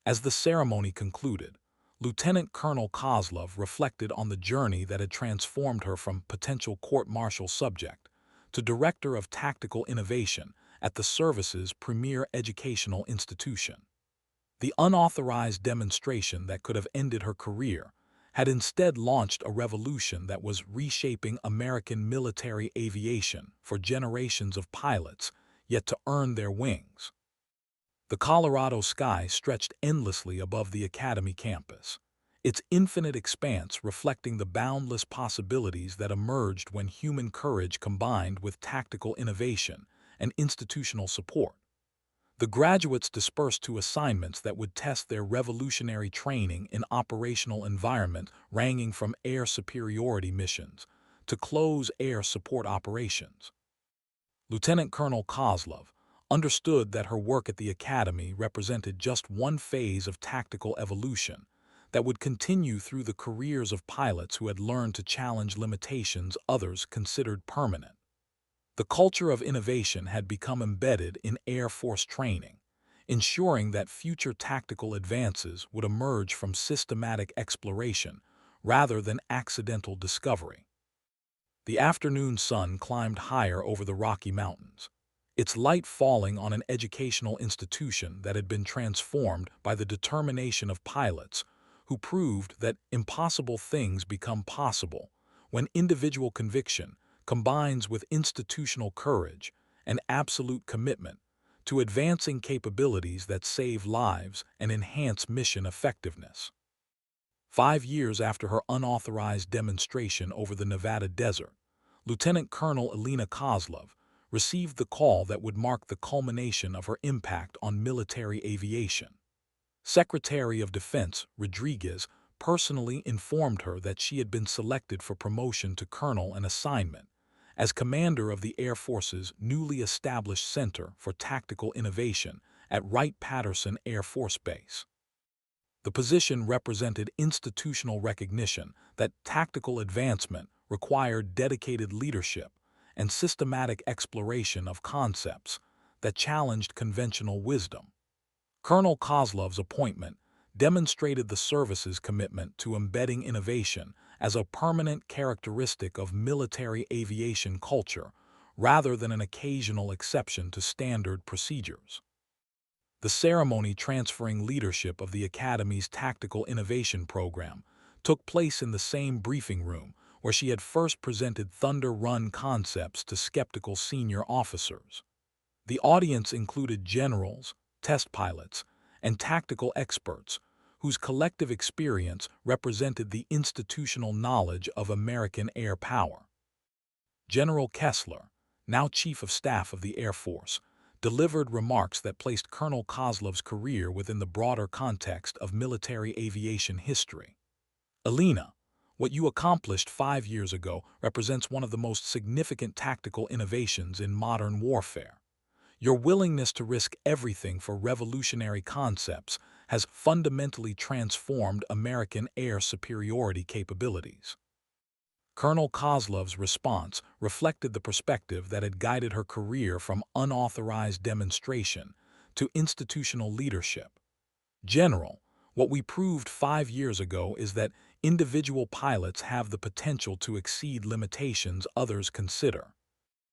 As the ceremony concluded, Lieutenant Colonel Kozlov reflected on the journey that had transformed her from potential court-martial subject to Director of Tactical Innovation at the service's premier educational institution. The unauthorized demonstration that could have ended her career had instead launched a revolution that was reshaping American military aviation for generations of pilots yet to earn their wings. The Colorado sky stretched endlessly above the Academy campus, its infinite expanse reflecting the boundless possibilities that emerged when human courage combined with tactical innovation and institutional support. The graduates dispersed to assignments that would test their revolutionary training in operational environment ranging from air superiority missions to close air support operations. Lieutenant Colonel Kozlov understood that her work at the Academy represented just one phase of tactical evolution that would continue through the careers of pilots who had learned to challenge limitations others considered permanent. The culture of innovation had become embedded in Air Force training, ensuring that future tactical advances would emerge from systematic exploration rather than accidental discovery. The afternoon sun climbed higher over the Rocky Mountains, its light falling on an educational institution that had been transformed by the determination of pilots who proved that impossible things become possible when individual conviction combines with institutional courage an absolute commitment to advancing capabilities that save lives and enhance mission effectiveness. 5 years after her unauthorized demonstration over the Nevada desert, Lieutenant Colonel Alina Kozlov received the call that would mark the culmination of her impact on military aviation. Secretary of Defense Rodriguez personally informed her that she had been selected for promotion to colonel and assignment as commander of the Air Force's newly established Center for Tactical Innovation at Wright-Patterson Air Force Base. The position represented institutional recognition that tactical advancement required dedicated leadership and systematic exploration of concepts that challenged conventional wisdom. Colonel Kozlov's appointment demonstrated the service's commitment to embedding innovation as a permanent characteristic of military aviation culture rather than an occasional exception to standard procedures. The ceremony transferring leadership of the Academy's Tactical Innovation Program took place in the same briefing room where she had first presented Thunder Run concepts to skeptical senior officers. The audience included generals, test pilots, and tactical experts whose collective experience represented the institutional knowledge of American air power. General Kessler, now Chief of Staff of the Air Force, delivered remarks that placed Colonel Kozlov's career within the broader context of military aviation history. Alina, what you accomplished 5 years ago represents one of the most significant tactical innovations in modern warfare. Your willingness to risk everything for revolutionary concepts has fundamentally transformed American air superiority capabilities. Colonel Kozlov's response reflected the perspective that had guided her career from unauthorized demonstration to institutional leadership. General, what we proved 5 years ago is that individual pilots have the potential to exceed limitations others consider.